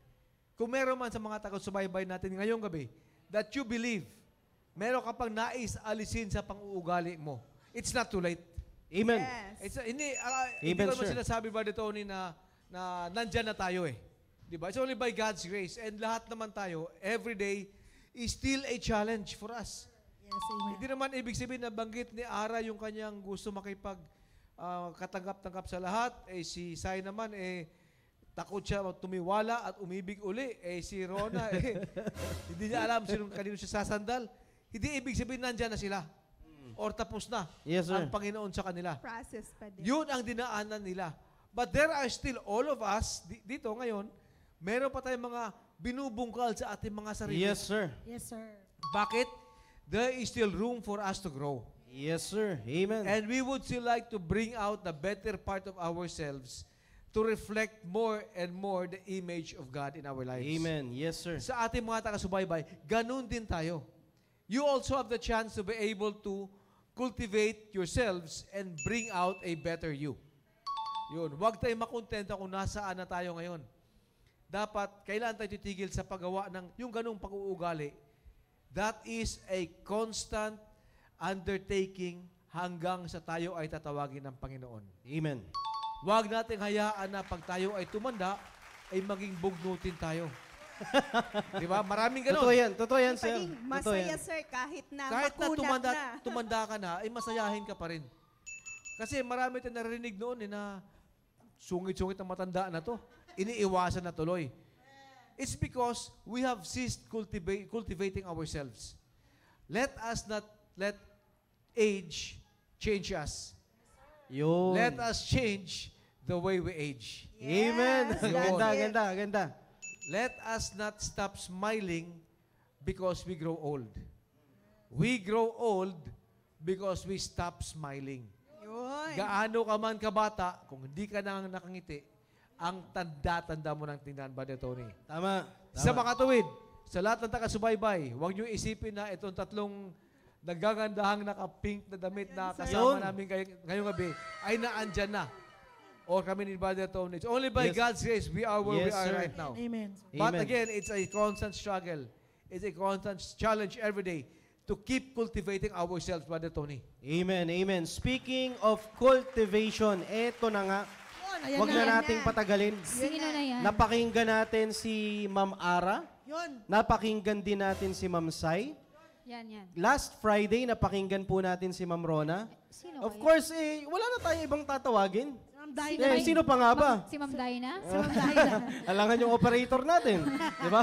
B: Kung meron man sa mga taga-subaybay natin ngayong gabi, that you believe, meron ka pang nais alisin sa pang-uugali mo, it's not too late.
A: Amen.
D: Yes.
B: Hindi
A: Amen,
B: ko naman
A: sir.
B: sinasabi ba dito na nandyan na tayo eh. Di ba? It's only by God's grace. And lahat naman tayo, every day, is still a challenge for us.
C: Yes, amen.
B: Hindi naman ibig sabihin na banggit ni Ara yung kanyang gusto makipag katanggap-tanggap sa lahat. Eh si Sai naman, takot siya tumiwala at umibig uli. Si Rona, hindi niya alam kanino siya sasandal. Hindi ibig sabihin nandyan na sila. Or tapos na
A: Yes, sir.
B: ang Panginoon sa kanila.
D: Process pa din.
B: Yun ang dinaanan nila. But there are still all of us, dito ngayon, meron pa tayong mga binubungkal sa ating mga sarili.
A: Yes, sir.
C: Yes, sir.
B: Bakit? There is still room for us to grow.
A: Yes, sir. Amen.
B: And we would still like to bring out the better part of ourselves to reflect more and more the image of God in our lives.
A: Amen. Yes, sir.
B: Sa ating mga taga-subaybay, ganun din tayo. You also have the chance to be able to cultivate yourselves and bring out a better you. Yun. Huwag tayong makontenta kung nasaan na tayo ngayon. Dapat, kailan tayo titigil sa paggawa ng yung ganung pag-uugali. That is a constant undertaking hanggang sa tayo ay tatawagin ng Panginoon.
A: Amen.
B: Huwag nating hayaan na pag tayo ay tumanda, ay maging bugnutin tayo. Di ba? Maraming ganun.
A: Totoo yan. Totoo yan,
D: Hindi
A: sir.
D: paging
A: Totoo
D: masaya,
A: yan.
D: sir, kahit na
B: Kahit na
D: makunat
B: tumanda ka na, ay masayahin ka pa rin. Kasi marami tayong narinig noon na sungit-sungit ang matanda na to. Iniiwasan na tuloy. It's because we have ceased cultivating ourselves. Let us not let age change us.
A: Yun.
B: Let us change the way we age.
A: Amen.
D: Yes,
A: Ganda,
D: that's it.
A: ganda, ganda.
B: Let us not stop smiling because we grow old. We grow old because we stop smiling.
D: Yun.
B: Gaano ka man kabata, kung hindi ka nang nakangiti, ang tanda-tanda mo ng tingnan, Brother Tony.
A: Tama.
B: Sa mga tuwid, sa lahat ng taga-subaybay, huwag niyo isipin na itong tatlong nagagandahang naka-pink na damit na kasama
A: Yun.
B: namin ngayong gabi ay naandyan na. O kami ni Brother Tony. It's only by
A: Yes.
B: God's grace we are where we
A: Yes,
B: are
A: sir.
B: right now.
C: Amen.
B: But
A: Amen.
B: again, it's a constant struggle. It's a constant challenge every day to keep cultivating ourselves, Brother Tony.
A: Amen, amen. Speaking of cultivation, eto na nga.
C: Yun, ayan
A: Huwag
C: na.
A: na nating patagalin.
E: Sino na yan?
A: Napakinggan natin si Ma'am Ara.
C: Yun.
A: Napakinggan din natin si Ma'am Sai.
E: Yan.
A: Last Friday, napakinggan po natin si Ma'am Rona.
E: Sino
A: Of
E: kaya?
A: course, wala na tayong ibang tatawagin.
C: Ma'am Dahil
E: Sino
A: Eh,
E: ba-
A: sino pa nga ba?
E: Si Ma'am Dinah?
C: Si Ma'am Dahil.
A: Alangan yung operator natin. Di ba?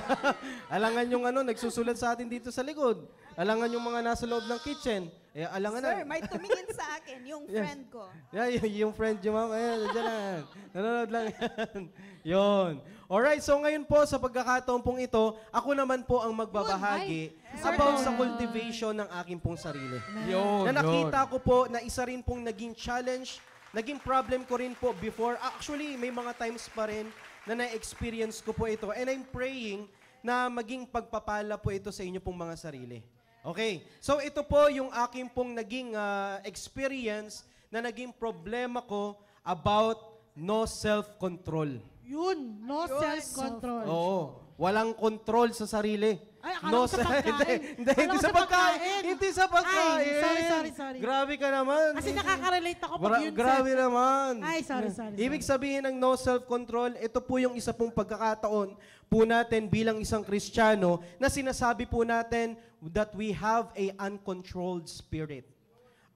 A: Alangan yung nagsusulat sa atin dito sa likod. Alangan yung mga nasa loob ng kitchen. Alangan
D: Sir,
A: na.
D: may tumingin sa akin, yung
A: Yes.
D: friend ko.
A: Yeah, yung friend yung ma'am. Ayan, dyan lang. Nanonood lang yan. Yun. Alright, so ngayon po sa pagkakataon pong ito, ako naman po ang magbabahagi about sa cultivation ng aking pong sarili.
B: Yun,
A: Na nakita ko po na isa rin pong naging challenge, naging problem ko rin po before. Actually, may mga times pa rin na na-experience ko po ito. And I'm praying na maging pagpapala po ito sa inyo pong mga sarili. Okay, so ito po yung aking pong naging experience na naging problema ko about no self-control.
C: Yun. No self-control.
A: Oo, walang control sa sarili.
C: Ay, akala ko sa pagkain.
A: Hindi
C: Akala ko
A: sa
C: sa
A: pagkain.
C: pagkain.
A: Hindi sa pagkain.
C: Ay, sorry.
A: Grabe ka naman.
C: Kasi nakaka-relate ako pag yun.
A: Grabe naman.
C: Ay, sorry.
A: Ibig sabihin ng no self-control, ito po yung isa pong pagkakataon po natin bilang isang Kristiyano na sinasabi po natin that we have a uncontrolled spirit.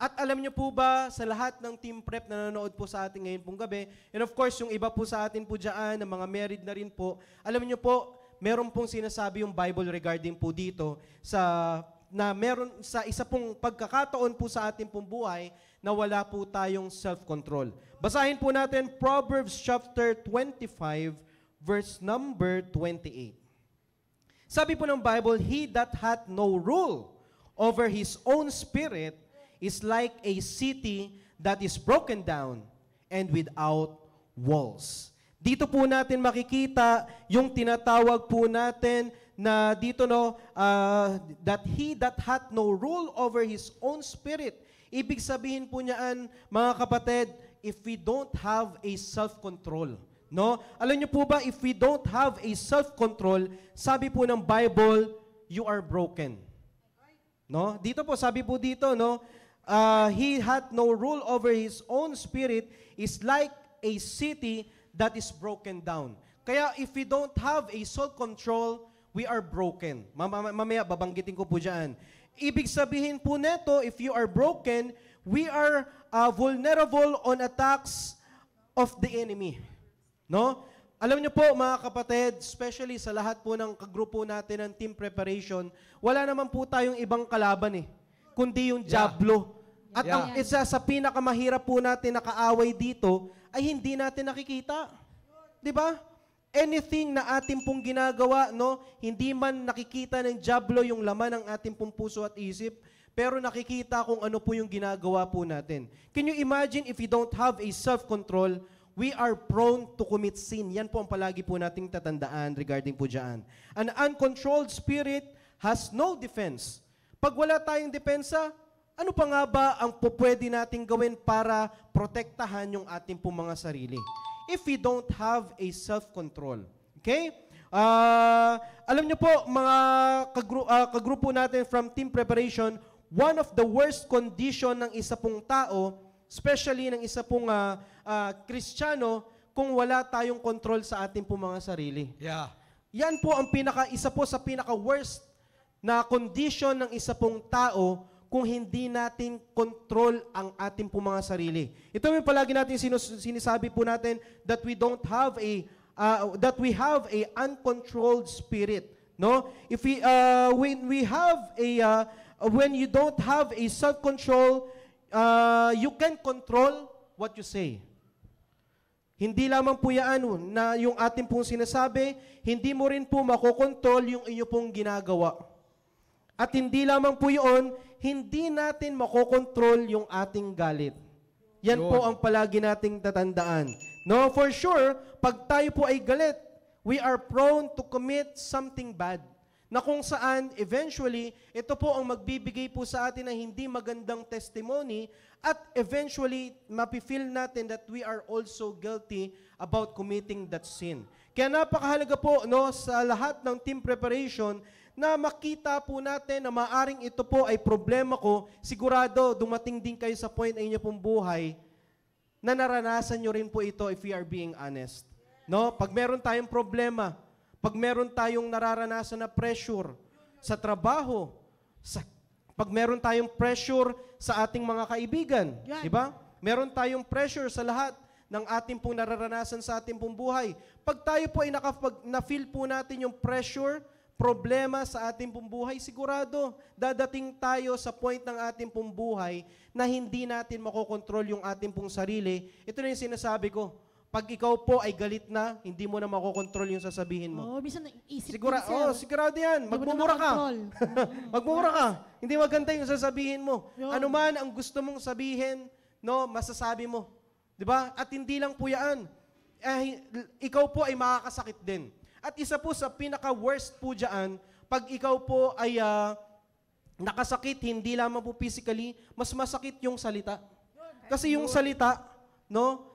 A: At alam niyo po ba, sa lahat ng team prep na nanonood po sa atin ngayon pong gabi, and of course, yung iba po sa atin po dyan, na mga married na rin po, alam niyo po, meron pong sinasabi yung Bible regarding po dito na meron sa isa pong pagkakataon po sa ating pong buhay na wala po tayong self-control. Basahin po natin Proverbs chapter 25, verse number 28. Sabi po ng Bible, "He that hath no rule over his own spirit is like a city that is broken down and without walls." Dito po natin makikita yung tinatawag po natin na dito that he that hath no rule over his own spirit. Ibig sabihin po niyaan, mga kapatid, if we don't have a self-control. No? Alam niyo po ba, if we don't have a self-control, sabi po ng Bible, you are broken. No? Dito po, sabi po dito, no? He hath no rule over his own spirit is like a city that is broken down. Kaya if we don't have a self-control, we are broken. Mamaya babanggitin ko po dyan. Ibig sabihin po neto, if you are broken, we are vulnerable on attacks of the enemy. No? Alam niyo po mga kapatid, especially sa lahat po ng kagrupo natin ng team preparation, wala naman po tayong ibang kalaban kundi yung Diablo. At ang isa sa pinakamahirap po natin na kaaway dito ay hindi natin nakikita. 'Di ba? Anything na ating pong ginagawa, no, hindi man nakikita ng Diablo yung laman ng ating pong puso at isip, pero nakikita kung ano po yung ginagawa po natin. Can you imagine if we don't have a self-control, we are prone to commit sin. Yan po ang palagi po nating tatandaan regarding po dyan. An uncontrolled spirit has no defense. Pag wala tayong depensa, ano pa nga ba ang pwede nating gawin para protektahan yung ating po mga sarili? If we don't have a self-control. Okay? Alam niyo po, mga kagrupo natin from team preparation, one of the worst condition ng isa pong tao, especially ng isa pong Kristiyano, kung wala tayong control sa ating po mga sarili.
B: Yeah.
A: Yan po ang isa po sa pinaka-worst na condition ng isa pong tao kung hindi natin control ang ating po mga sarili. Ito yung palagi natin sinasabi po natin that we don't have that we have a uncontrolled spirit. No? If we when you don't have a self-control, you can control what you say. Hindi lamang po yan na yung ating pong sinasabi, hindi mo rin po makokontrol yung inyo pong ginagawa. At hindi lamang po yun, hindi natin makokontrol yung ating galit. Yan po ang palagi nating tatandaan. No, for sure, pag tayo po ay galit, we are prone to commit something bad. Na kung saan, eventually, ito po ang magbibigay po sa atin ng hindi magandang testimony at eventually, mapifeel natin that we are also guilty about committing that sin. Kaya napakahalaga po sa lahat ng team preparation na makita po natin na maaring ito po ay problema ko, sigurado dumating din kayo sa point ay inyo pong buhay na naranasan nyo rin po ito if we are being honest. No? Pag meron tayong problema, pag meron tayong nararanasan na pressure sa trabaho, pag meron tayong pressure sa ating mga kaibigan, di ba? Meron tayong pressure sa lahat ng ating pong nararanasan sa ating pong buhay. Pag tayo po ay na-feel po natin yung pressure, problema sa ating pong buhay, sigurado, dadating tayo sa point ng ating pong buhay na hindi natin makokontrol yung ating pong sarili. Ito na yung sinasabi ko. Pag ikaw po ay galit na, hindi mo na makokontrol yung sasabihin mo.
C: Minsan isip
A: sigurado yan. Magmumura ka. Magmumura ka. Hindi maganda yung sasabihin mo. Ano man ang gusto mong sabihin, masasabi mo. Diba? At hindi lang po yan. Ikaw po ay makakasakit din. At isa po sa pinaka-worst po dyan, pag ikaw po ay nakasakit, hindi lamang po physically, mas masakit yung salita. Kasi yung salita,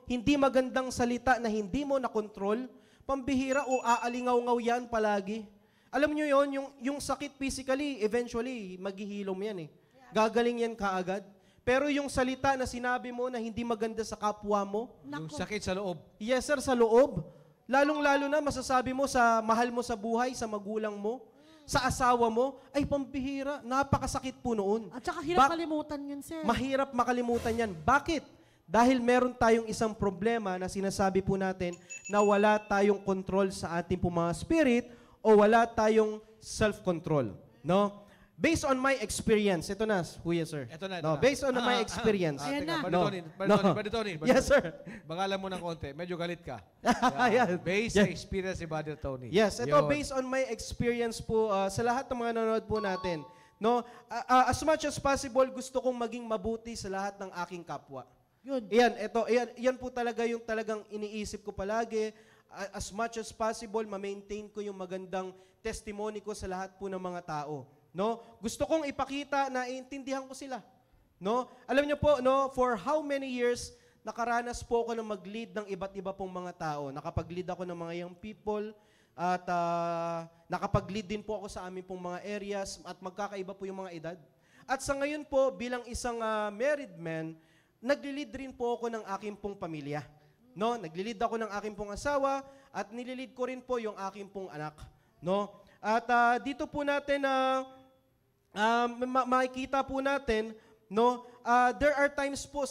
A: hindi magandang salita na hindi mo na-control, pambihira o aalingaw-ngaw yan palagi. Alam nyo yon, yung sakit physically, eventually, maghihilom yan eh. Gagaling yan kaagad. Pero yung salita na sinabi mo na hindi maganda sa kapwa mo,
B: Yung sakit sa loob.
A: yes sir, sa loob, lalong-lalo na masasabi mo sa mahal mo sa buhay, sa magulang mo, sa asawa mo, ay pambihira, napakasakit po noon.
C: At saka hirap
A: Bak-
C: kalimutan yun, sir.
A: Mahirap makalimutan yan. Bakit? Dahil meron tayong isang problema na sinasabi po natin na wala tayong control sa ating po mga spirit o wala tayong self-control. No? Based on my experience, ito na, Huya sir.
B: Ito na.
A: No, based on my experience.
C: Ayan na.
B: Tony.
A: Yes sir.
B: Bangalan mo ng konti. Medyo galit ka.
A: Yan.
B: Based sa experience ni Brother Tony.
A: Yes, ito
B: Yun.
A: based on my experience po sa lahat ng mga nanonood po natin. No, as much as possible gusto kong maging mabuti sa lahat ng aking kapwa.
C: Yun.
A: Yan po talaga yung talagang iniisip ko palagi. As much as possible, ma-maintain ko yung magandang testimony ko sa lahat po ng mga tao. No? Gusto kong ipakita na iintindihan ko sila. No? Alam niyo po, no, for how many years nakaranas po ako na mag-lead ng iba't iba pong mga tao. Nakapag-lead ako ng mga young people at nakapag-lead din po ako sa amin pong mga areas at magkakaiba po yung mga edad. At sa ngayon po, bilang isang married man, nagli-lead rin po ako ng aking pong pamilya. No? Nagli-lead ako ng aking pong asawa at nililid ko rin po yung aking pong anak. No? At dito po natin makikita po natin, no, there are times po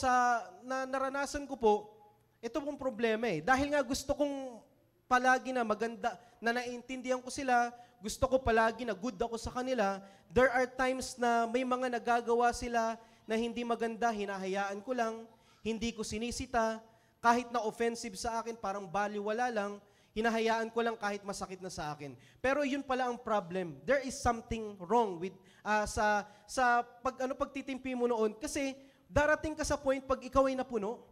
A: na naranasan ko po, ito pong problema eh. Dahil nga gusto kong palagi na maganda, na naiintindihan ko sila, gusto ko palagi na good ako sa kanila, there are times na may mga nagagawa sila na hindi maganda, hinahayaan ko lang, hindi ko sinisita, kahit na offensive sa akin, parang baliwala lang, hinahayaan ko lang kahit masakit na sa akin. Pero yun pala ang problem. There is something wrong with sa pagtitimpi mo noon kasi darating ka sa point pag ikaw ay napuno,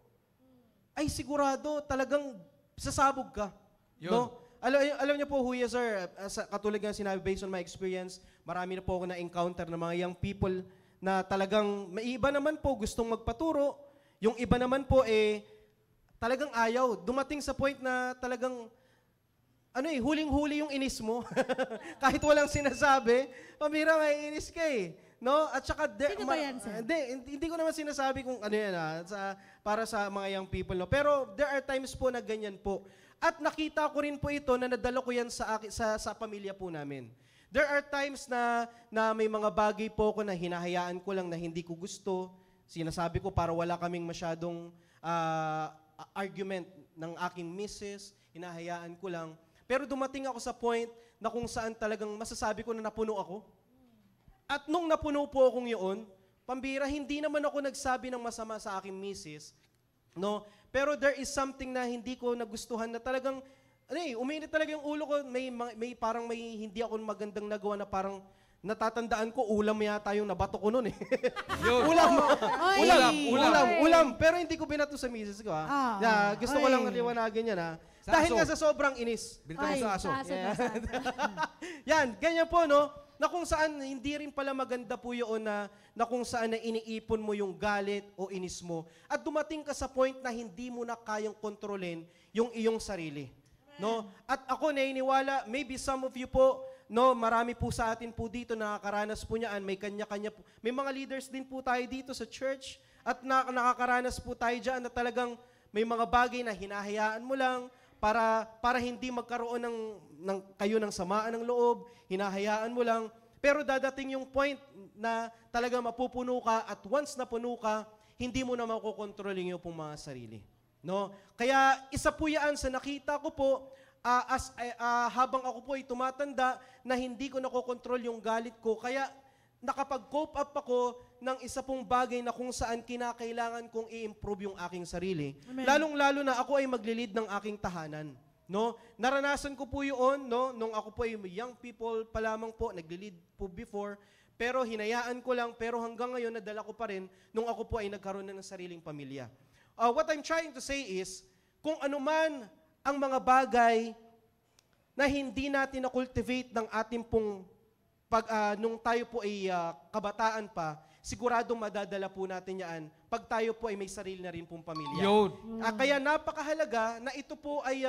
A: ay sigurado talagang sasabog ka.
B: Yun.
A: No? Alam niyo po, Huya sir, katulad nga sinabi, based on my experience, marami na po ako na-encounter ng mga young people na talagang, may iba naman po gustong magpaturo, yung iba naman po talagang ayaw. Dumating sa point na talagang huling-huli yung inis mo. Kahit walang sinasabi, pamira may inis ka eh. No? At saka
C: Sino ba yan, sir?
A: Hindi ko naman sinasabi kung ano yan para sa mga young people. No? Pero there are times po na ganyan po. At nakita ko rin po ito na nadala ko yan sa pamilya po namin. There are times na may mga bagay po ko na hinahayaan ko lang na hindi ko gusto. Sinasabi ko para wala kaming masyadong argument ng aking misis. Hinahayaan ko lang. Pero dumating ako sa point na kung saan talagang masasabi ko na napuno ako. At nung napuno po akong yun, pambira, hindi naman ako nagsabi ng masama sa aking misis. No? Pero there is something na hindi ko nagustuhan na talagang, uminit talaga yung ulo ko. Parang may hindi ako magandang nagawa na parang natatandaan ko, ulam yata yung nabato ko nun eh.
B: Yun.
A: Ulam. Pero hindi ko binato sa misis ko gusto ko lang liwanagin yan
B: Sa
A: Dahil
B: aso.
A: nga sa sobrang inis.
B: Bilita mo sa aso.
A: Yan, ganyan po, no? Na kung saan hindi rin pala maganda po yun na kung saan na iniipon mo yung galit o inis mo. At dumating ka sa point na hindi mo na kayang kontrolin yung iyong sarili. No? At ako naniniwala, maybe some of you po, no, marami po sa atin po dito nakakaranas po niyan, may kanya-kanya po. May mga leaders din po tayo dito sa church at nakakaranas po tayo diyan na talagang may mga bagay na hinahayaan mo lang, para hindi magkaroon ng kayo ng samaan ng loob, hinahayaan mo lang. Pero dadating yung point na talaga mapupuno ka at once napuno ka, hindi mo na makokontrol yung pong mga sarili. No? Kaya isa po yan sa nakita ko po habang ako po ay tumatanda na hindi ko nakokontrol yung galit ko. Kaya nakapag-cope up ako ng isa pong bagay na kung saan kinakailangan kong i-improve yung aking sarili.
C: Amen.
A: Lalong-lalo na ako ay maglilid ng aking tahanan. No? Naranasan ko po yun, no? Nung ako po ay young people pa lamang po, naglilid po before, pero hinayaan ko lang, pero hanggang ngayon nadala ko pa rin nung ako po ay nagkaroon na ng sariling pamilya. What I'm trying to say is, kung anuman ang mga bagay na hindi natin na-cultivate ng ating pong nung tayo po ay kabataan pa, siguradong madadala po natin yan pag tayo po ay may sarili na rin pong pamilya.
B: Yun.
A: Kaya napakahalaga na ito po ay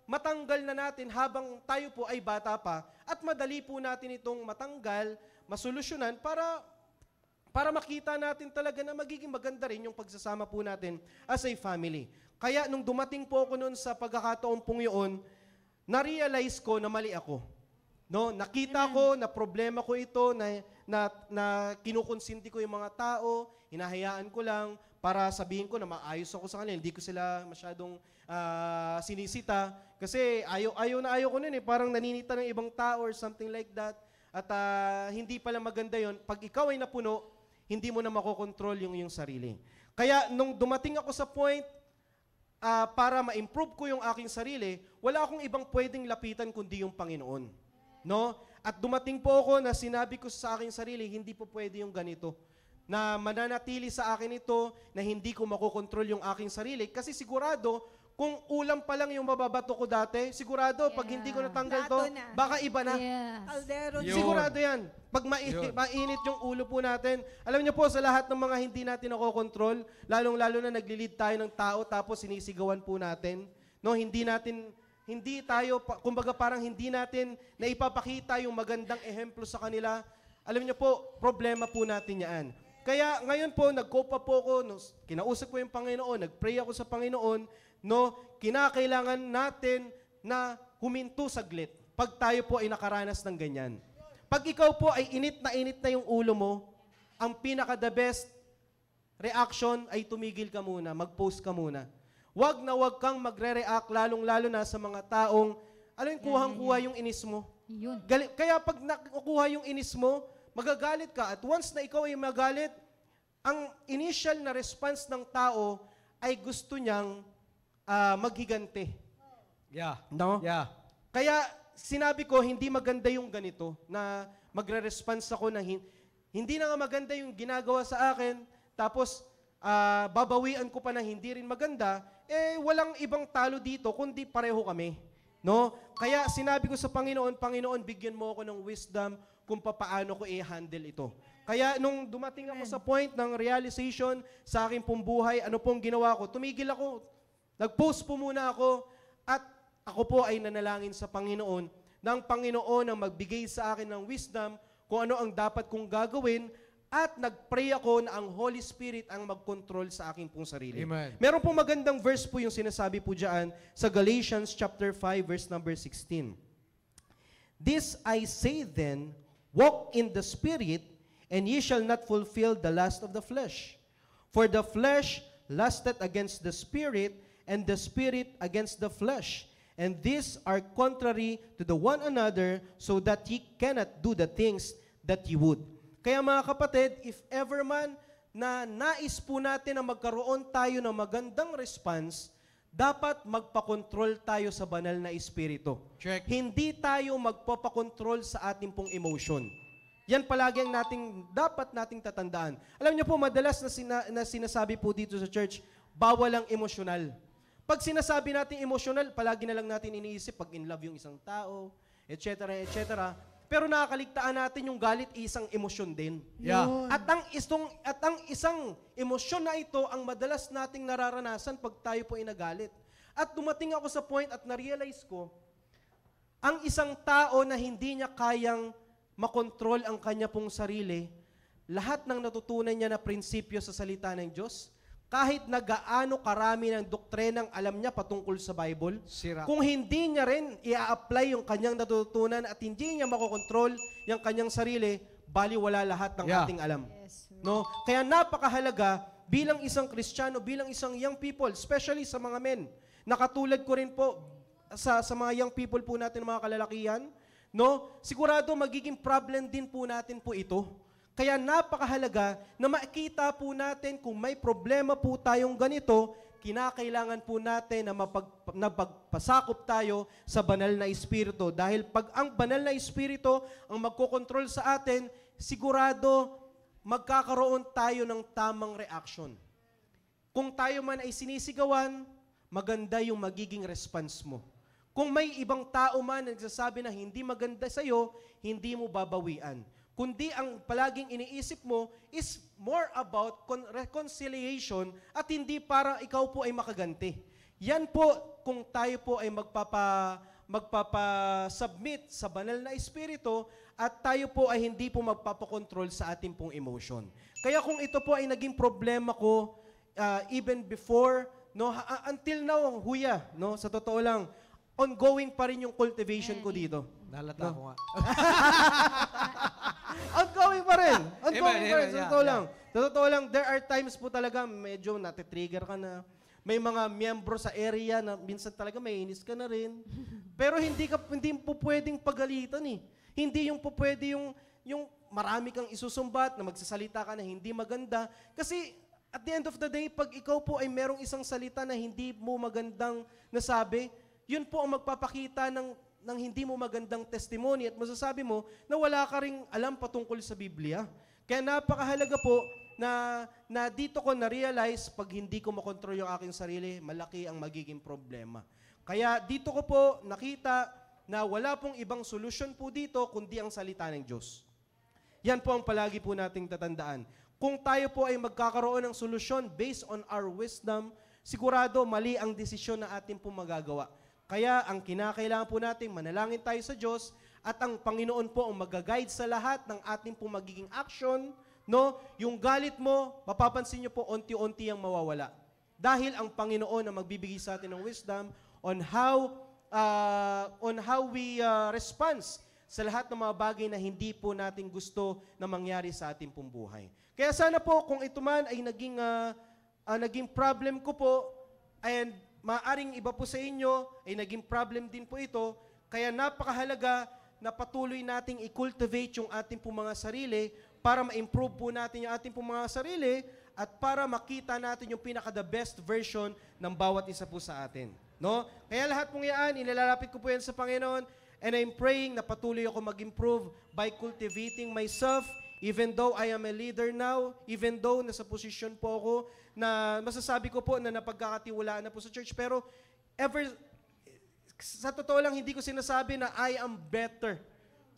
A: matanggal na natin habang tayo po ay bata pa at madali po natin itong matanggal, masolusyonan para makita natin talaga na magiging maganda rin yung pagsasama po natin as a family. Kaya nung dumating po ako noon sa pagkakataon pong yun, na-realize ko na mali ako. No, nakita ko na problema ko ito, na kinukonsinti ko yung mga tao, hinahayaan ko lang para sabihin ko na maayos ako sa kanila, hindi ko sila masyadong sinisita. Kasi ayaw ko nun eh, parang naninita ng ibang tao or something like that. At hindi pala maganda yon. Pag ikaw ay napuno, hindi mo na makokontrol yung sarili. Kaya nung dumating ako sa point, para ma-improve ko yung aking sarili, wala akong ibang pwedeng lapitan kundi yung Panginoon. No? At dumating po ako na sinabi ko sa aking sarili, hindi po pwede yung ganito. Na mananatili sa akin ito, na hindi ko makokontrol yung aking sarili. Kasi sigurado, kung ulam pa lang yung mababato ko dati, sigurado, pag hindi ko natanggal to,
D: Dato na.
A: baka iba na.
E: Yes.
D: Kaldero.
B: Yun.
A: Sigurado yan. Pag
B: Yun.
A: mainit yung ulo po natin. Alam niyo po, sa lahat ng mga hindi natin nakokontrol, lalong-lalo na naglilid tayo ng tao tapos sinisigawan po natin. No, hindi tayo, kumbaga parang hindi natin naipapakita yung magandang ehemplo sa kanila. Alam niyo po, problema po natin yan. Kaya ngayon po, nag-cope up po ako, no, kinausap ko yung Panginoon, nag-pray ako sa Panginoon, no, kinakailangan natin na huminto saglit pag tayo po ay nakaranas ng ganyan. Pag ikaw po ay init na yung ulo mo, ang pinaka-the best reaction ay tumigil ka muna, mag-post ka muna. Wag na wag kang magre-react, lalong-lalo na sa mga taong, kuhang-kuha yung inis mo.
E: Yun.
A: Kaya pag nakukuha yung inis mo, magagalit ka. At once na ikaw ay magalit, ang initial na response ng tao ay gusto niyang maghigante.
B: Yeah.
A: No?
B: Yeah.
A: Kaya sinabi ko, hindi maganda yung ganito, na magre-response ako na hindi na nga maganda yung ginagawa sa akin, tapos babawian ko pa na hindi rin maganda, walang ibang talo dito, kundi pareho kami. No? Kaya sinabi ko sa Panginoon, Panginoon, bigyan mo ako ng wisdom kung paano ko i-handle ito. Kaya nung dumating ako sa point ng realization sa aking pong buhay, ano pong ginawa ko? Tumigil ako. Nag-post po muna ako at ako po ay nanalangin sa Panginoon ng Panginoon ang magbigay sa akin ng wisdom kung ano ang dapat kong gagawin at nag-pray ako na ang Holy Spirit ang mag-control sa aking pong sarili.
B: Amen.
A: Meron pong magandang verse po yung sinasabi po dyan sa Galatians chapter 5 verse number 16. This I say then, walk in the Spirit, and ye shall not fulfill the lust of the flesh. For the flesh lusteth against the Spirit, and the Spirit against the flesh. And these are contrary to the one another, so that ye cannot do the things that ye would. Kaya mga kapatid, if ever man na nais po natin na magkaroon tayo ng magandang response, dapat magpakontrol tayo sa banal na espiritu.
B: Check.
A: Hindi tayo magpapakontrol sa ating pong emotion. Yan palagi ang dapat nating tatandaan. Alam niyo po, madalas na sinasabi po dito sa church, bawal ang emosyonal. Pag sinasabi natin emosyonal, palagi na lang natin iniisip pag in love yung isang tao, etc., etc. Pero nakakaligtaan natin yung galit, isang emosyon din.
B: Yeah.
A: At ang isang emosyon na ito ang madalas nating nararanasan pag tayo po ay nagalit. At dumating ako sa point at na-realize ko, ang isang tao na hindi niya kayang makontrol ang kanya pong sarili, lahat ng natutunan niya na prinsipyo sa salita ng Diyos, kahit na gaano karami ng doktrinang alam niya patungkol sa Bible,
B: Sira.
A: kung hindi niya rin i-apply yung kanyang natutunan at hindi niya makokontrol yung kanyang sarili, baliwala lahat ng
B: Yeah.
A: ating alam.
D: Yes, sir.
A: No? Kaya napakahalaga bilang isang Kristiyano, bilang isang young people, especially sa mga men, nakatulad ko rin po sa mga young people po natin, mga kalalakihan, no? Sigurado magiging problem din po natin po ito. Kaya napakahalaga na makita po natin kung may problema po tayong ganito, kinakailangan po natin na mapagpasakop tayo sa banal na espiritu. Dahil pag ang banal na espiritu ang magkokontrol sa atin, sigurado magkakaroon tayo ng tamang reaction. Kung tayo man ay sinisigawan, maganda yung magiging response mo. Kung may ibang tao man na nagsasabi na hindi maganda sa'yo, hindi mo babawian. Kundi ang palaging iniisip mo is more about reconciliation at hindi para ikaw po ay makaganti. Yan po, kung tayo po ay magpapa-submit sa banal na espiritu at tayo po ay hindi po magpapakontrol sa ating pong emotion. Kaya kung ito po ay naging problema ko even before, no, until now, huya, no, sa totoo lang, ongoing pa rin yung cultivation ko dito.
B: Nalata ko nga.
A: Ongoing pa rin. Ongoing pa rin.
B: Yeah,
A: Sa totoo lang. Sa totoo lang, there are times po talaga medyo natitrigger ka na. May mga miyembro sa area na minsan talaga may inis ka na rin. Pero hindi po pwedeng pagalitan eh. Hindi yung po pwede yung marami kang isusumbat na magsasalita ka na hindi maganda. Kasi at the end of the day, pag ikaw po ay merong isang salita na hindi mo magandang nasabi, yun po ang magpapakita ng hindi mo magandang testimony at masasabi mo na wala ka ring alam patungkol sa Biblia. Kaya napakahalaga po na dito ko na-realize pag hindi ko makontrol yung aking sarili, malaki ang magiging problema. Kaya dito ko po nakita na wala pong ibang solusyon po dito kundi ang salita ng Diyos. Yan po ang palagi po nating tatandaan. Kung tayo po ay magkakaroon ng solusyon based on our wisdom, sigurado mali ang desisyon na atin po magagawa. Kaya ang kinakailangan po natin, manalangin tayo sa Diyos at ang Panginoon po ang mag-guide sa lahat ng ating po magiging action. No? Yung galit mo, mapapansin niyo po, unti-unti ang mawawala. Dahil ang Panginoon ang magbibigay sa atin ng wisdom on how we respond sa lahat ng mga bagay na hindi po natin gusto na mangyari sa ating pong buhay. Kaya sana po, kung ito man ay naging problem ko po, and maaring iba po sa inyo, ay naging problem din po ito, kaya napakahalaga na patuloy nating i-cultivate yung ating pong mga sarili para ma-improve po natin yung ating pong mga sarili at para makita natin yung pinaka-the best version ng bawat isa po sa atin. No? Kaya lahat pong yan, inilalapit ko po yan sa Panginoon, and I'm praying na patuloy ako mag-improve by cultivating myself, even though I am a leader now, even though nasa posisyon po ako na masasabi ko po na napagkakatiwalaan na po sa church, pero sa totoo lang, hindi ko sinasabi na I am better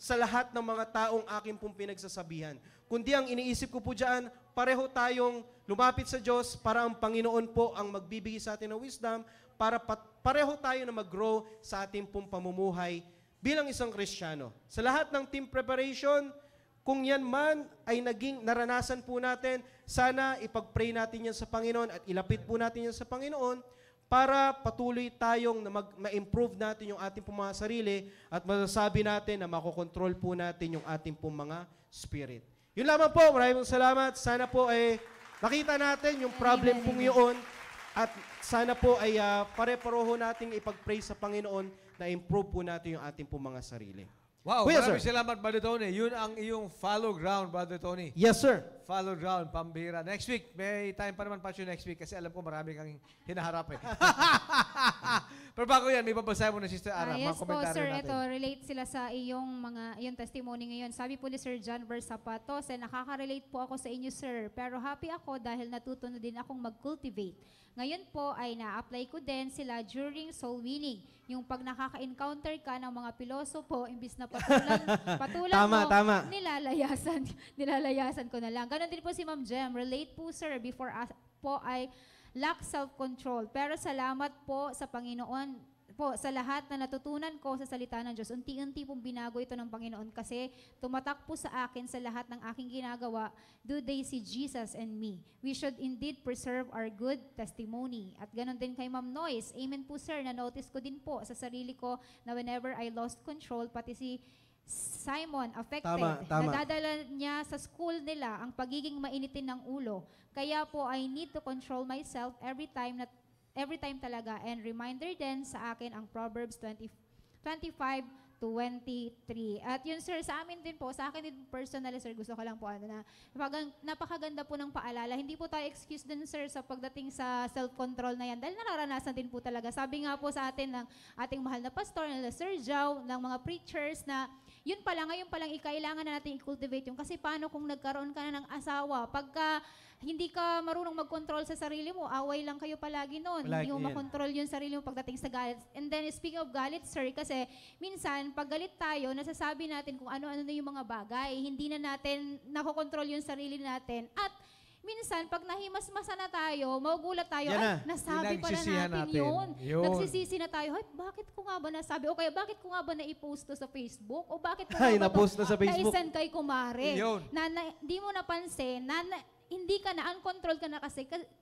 A: sa lahat ng mga taong aking pong pinagsasabihan. Kundi ang iniisip ko po dyan, pareho tayong lumapit sa Diyos para ang Panginoon po ang magbibigay sa atin ng wisdom para pareho tayo na mag-grow sa ating pong pamumuhay bilang isang Kristiyano. Sa lahat ng team preparation, kung yan man ay naging naranasan po natin, sana ipag-pray natin yan sa Panginoon at ilapit po natin yan sa Panginoon para patuloy tayong ma-improve natin yung ating pong mga sarili at masasabi natin na makokontrol po natin yung ating pong mga spirit. Yun lamang po, maraming salamat. Sana po ay nakita natin yung problem pong yun at sana po ay pare-paroho nating ipag-pray sa Panginoon na improve po natin yung ating pong mga sarili.
B: Wow,
A: Yes,
B: maraming
A: sir.
B: salamat, Brother Tony. Yun ang iyong follow ground, Brother Tony.
A: Yes, sir.
B: Follow ground, pambira. Next week, may time pa naman pa siya next week kasi alam ko marami kang hinaharap eh. Pero bago yan, may babasahin mo na Sister Ara, mga
E: Yes po,
B: komentaryo
E: sir.
B: natin.
E: Ito, relate sila sa iyong testimony ngayon. Sabi po ni Sir John Versapatos, nakaka-relate po ako sa inyo, sir. Pero happy ako dahil natuto na din akong mag-cultivate. Ngayon po ay na-apply ko din sila during soul winning. Yung pag nakaka-encounter ka ng mga pilosopo, imbis na patulan
A: Tama,
E: mo,
A: tama.
E: nilalayasan ko na lang. Ganon din po si Ma'am Jem. Relate po, sir. Before po ay lack self-control. Pero salamat po sa Panginoon po sa lahat na natutunan ko sa salita ng Diyos. Unti-unti pong binago ito ng Panginoon kasi tumatak po sa akin sa lahat ng aking ginagawa, do they see Jesus and me? We should indeed preserve our good testimony. At ganon din kay Ma'am Noyce. Amen po, sir. Na-notice ko din po sa sarili ko na whenever I lost control, pati si Simon affected.
A: Tama.
E: Nadadala niya sa school nila ang pagiging mainitin ng ulo. Kaya po I need to control myself every time talaga. And reminder din sa akin ang Proverbs 25:23. At yun, sir, sa amin din po, sa akin din personally, sir, gusto ko lang po napakaganda po ng paalala. Hindi po tayo excuse din, sir, sa pagdating sa self-control na yan. Dahil nararanasan din po talaga. Sabi nga po sa atin ng ating mahal na pastor, na Sir Jow, ng mga preachers na yun pala, ngayon palang kailangan na natin i-cultivate yung kasi paano kung nagkaroon ka na ng asawa, pagka hindi ka marunong mag-control sa sarili mo, away lang kayo palagi noon. Hindi mo makontrol yung sarili mo pagdating sa galit. And then, speaking of galit, sir, kasi minsan, pag galit tayo, nasasabi natin kung ano-ano na yung mga bagay. Hindi na natin nakokontrol yung sarili natin. At minsan, pag nahimasmasa na tayo, magugulat tayo,
A: Yan na.
E: ay, nasabi pala
B: Pinagsisihan
E: natin
B: natin.
E: yun.
B: Yun.
E: Nagsisisi na tayo, ay, bakit ko nga ba nasabi? O kaya, bakit ko nga ba na-post to sa Facebook? O bakit ko
A: Ay,
E: nga ba
A: na-post na sa Facebook.
E: na-send kay kumare?
B: Yun.
E: Di mo napansin, hindi ka na, uncontrolled ka na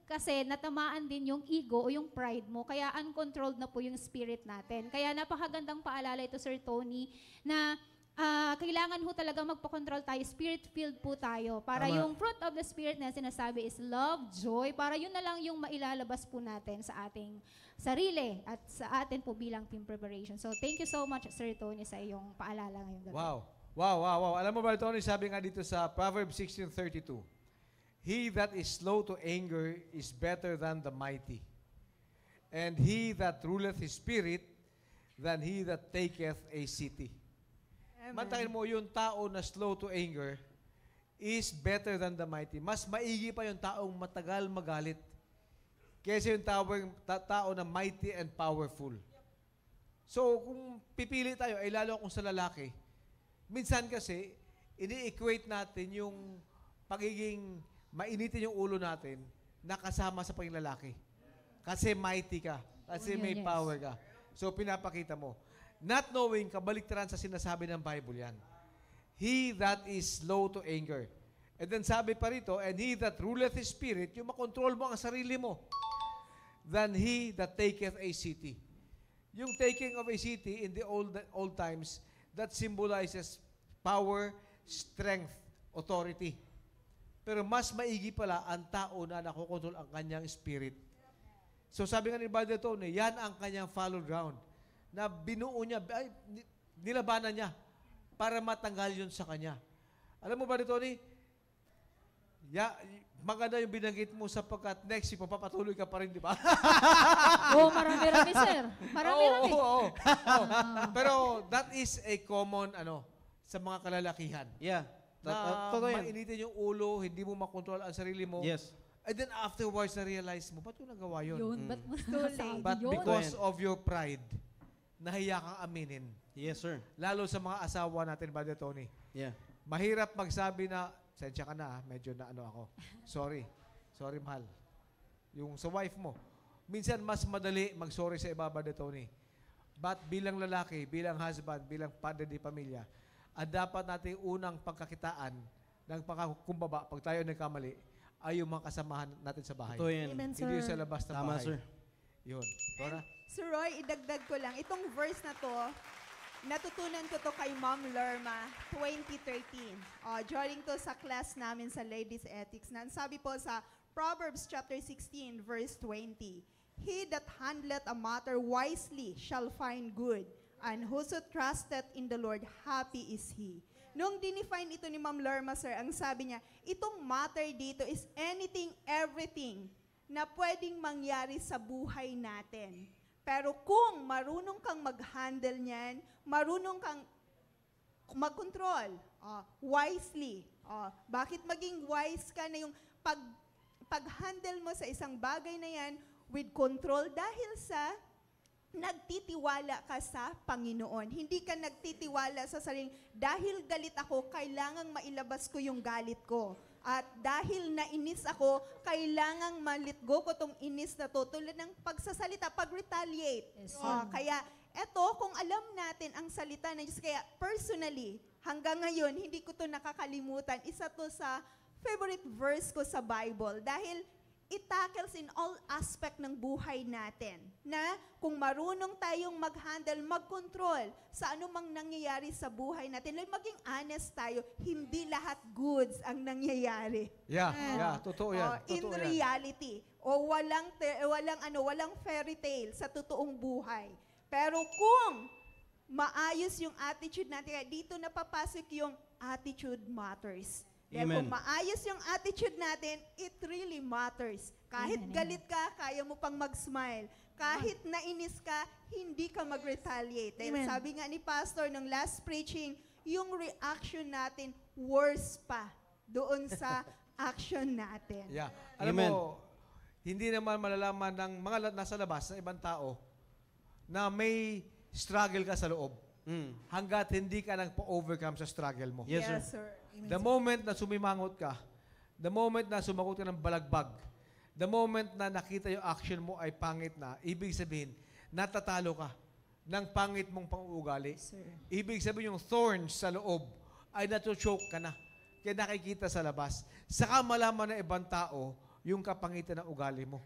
E: kasi natamaan din yung ego o yung pride mo. Kaya uncontrolled na po yung spirit natin. Kaya napakagandang paalala ito, Sir Tony, na kailangan ho talaga magpakontrol tayo, spirit-filled po tayo. Para
A: Tama.
E: yung fruit of the spirit na sinasabi is love, joy, para yun na lang yung mailalabas po natin sa ating sarili at sa atin po bilang team preparation. So thank you so much, Sir Tony, sa iyong paalala ngayong gabi.
B: Wow. Wow, wow, wow. Alam mo ba, Tony, sabi nga dito sa Proverbs 16:32, he that is slow to anger is better than the mighty, and he that ruleth his spirit than he that taketh a city. Mantakin mo, yung tao na slow to anger is better than the mighty. Mas maigi pa yung taong matagal magalit kaysa yung tao na mighty and powerful. So, kung pipili tayo, ay lalo kung sa lalaki, minsan kasi, ini-equate natin yung pagiging mainitin yung ulo natin na kasama sa pagiging lalaki. Kasi mighty ka. Kasi may
E: Yes.
B: power ka. So, pinapakita mo. Not knowing, kabaliktaran sa sinasabi ng Bible yan. He that is slow to anger. And then sabi pa rito, and he that ruleth his spirit, yung makontrol mo ang sarili mo, than he that taketh a city. Yung taking of a city in the old times, that symbolizes power, strength, authority. Pero mas maigi pala ang tao na nakokontrol ang kanyang spirit. So sabi nga ni Brother Tony, yan ang kanyang follow ground. Na binuo niya, nilabanan niya para matanggal yun sa kanya. Alam mo ba, Tony, maganda yung binanggit mo sapagkat next week, papatuloy ka pa rin, di ba?
E: Oo, marami-rami, sir. Marami-rami.
B: Oo. Pero that is a common, sa mga kalalakihan.
A: Yeah.
B: Na
A: Totoo yan.
B: mainitin yung ulo, hindi mo makontrol ang sarili mo.
A: Yes.
B: And then afterwards, na-realize mo, ba't mo nagawa yun?
E: Yun, ba't mo
D: Too late.
E: nasabi
B: But
E: yun?
B: because of your pride, nahiya kang aminin.
A: Yes, sir.
B: Lalo sa mga asawa natin, Brother Tony.
A: Yeah.
B: Mahirap magsabi na, sensya ka na, medyo na ako. Sorry. Sorry, mahal. Yung sa wife mo. Minsan, mas madali mag-sorry sa iba, Brother Tony. But bilang lalaki, bilang husband, bilang padre di pamilya, dapat natin unang pagkakitaan ng pagkakumbaba, pag tayo nagkamali, ay yung mga kasamahan natin sa bahay.
A: Totoo yan.
C: Amen,
B: Hindi yung
C: sir.
B: sa labas ng
A: Tama,
B: bahay.
A: sir.
B: Yun. Dora?
D: Sir Roy, idagdag ko lang. Itong verse na to, natutunan ko to kay Ma'am Lerma 2013. During to sa class namin sa Ladies Ethics. Sabi po sa Proverbs chapter 16, verse 20, he that handleth a matter wisely shall find good, and whoso trusteth in the Lord, happy is he. Nung dinefine ito ni Ma'am Lerma, sir, ang sabi niya, itong matter dito is anything, everything na pwedeng mangyari sa buhay natin. Pero kung marunong kang mag-handle niyan, marunong kang mag-control, wisely. Bakit maging wise ka na yung pag-handle mo sa isang bagay na yan with control dahil sa nagtitiwala ka sa Panginoon. Hindi ka nagtitiwala sa sarili, dahil galit ako, kailangang mailabas ko yung galit ko. At dahil nainis ako, kailangang ma-let-go ko tong inis na to. Tulad ng pagsasalita, pag-retaliate.
E: Yes,
D: Kaya eto, kung alam natin ang salita ng Diyos, kaya personally, hanggang ngayon, hindi ko to nakakalimutan. Isa to sa favorite verse ko sa Bible. Dahil it tackles in all aspect ng buhay natin. Na kung marunong tayong mag-handle, mag-control sa anumang nangyayari sa buhay natin, like maging honest tayo, hindi lahat goods ang nangyayari.
B: Yeah, totoo yan.
D: In
B: Totoo yan.
D: reality. Walang fairy tale sa totoong buhay. Pero kung maayos yung attitude natin, dito napapasok yung attitude matters. Kaya
A: Amen.
D: kung maayos yung attitude natin, it really matters. Kahit
E: Amen,
D: galit ka, kaya mo pang mag-smile. Kahit nainis ka, hindi ka mag-retaliate. Dahil
C: Amen.
D: sabi nga ni Pastor ng last preaching, yung reaction natin, worse pa doon sa action natin.
B: Yeah. Alam
A: Amen.
B: mo, hindi naman malalaman ng mga nasa labas, ng ibang tao, na may struggle ka sa loob hanggat hindi ka nang pa-overcome sa struggle mo.
A: Yes, sir.
D: sir.
B: The moment na sumimangot ka, the moment na sumagot ka ng balagbag, the moment na nakita yung action mo ay pangit na, ibig sabihin, natatalo ka ng pangit mong pang-uugali. Ibig sabihin yung thorns sa loob ay natuchoke ka na. Kaya nakikita sa labas. Saka malaman ng ibang tao yung kapangitan ng ugali mo.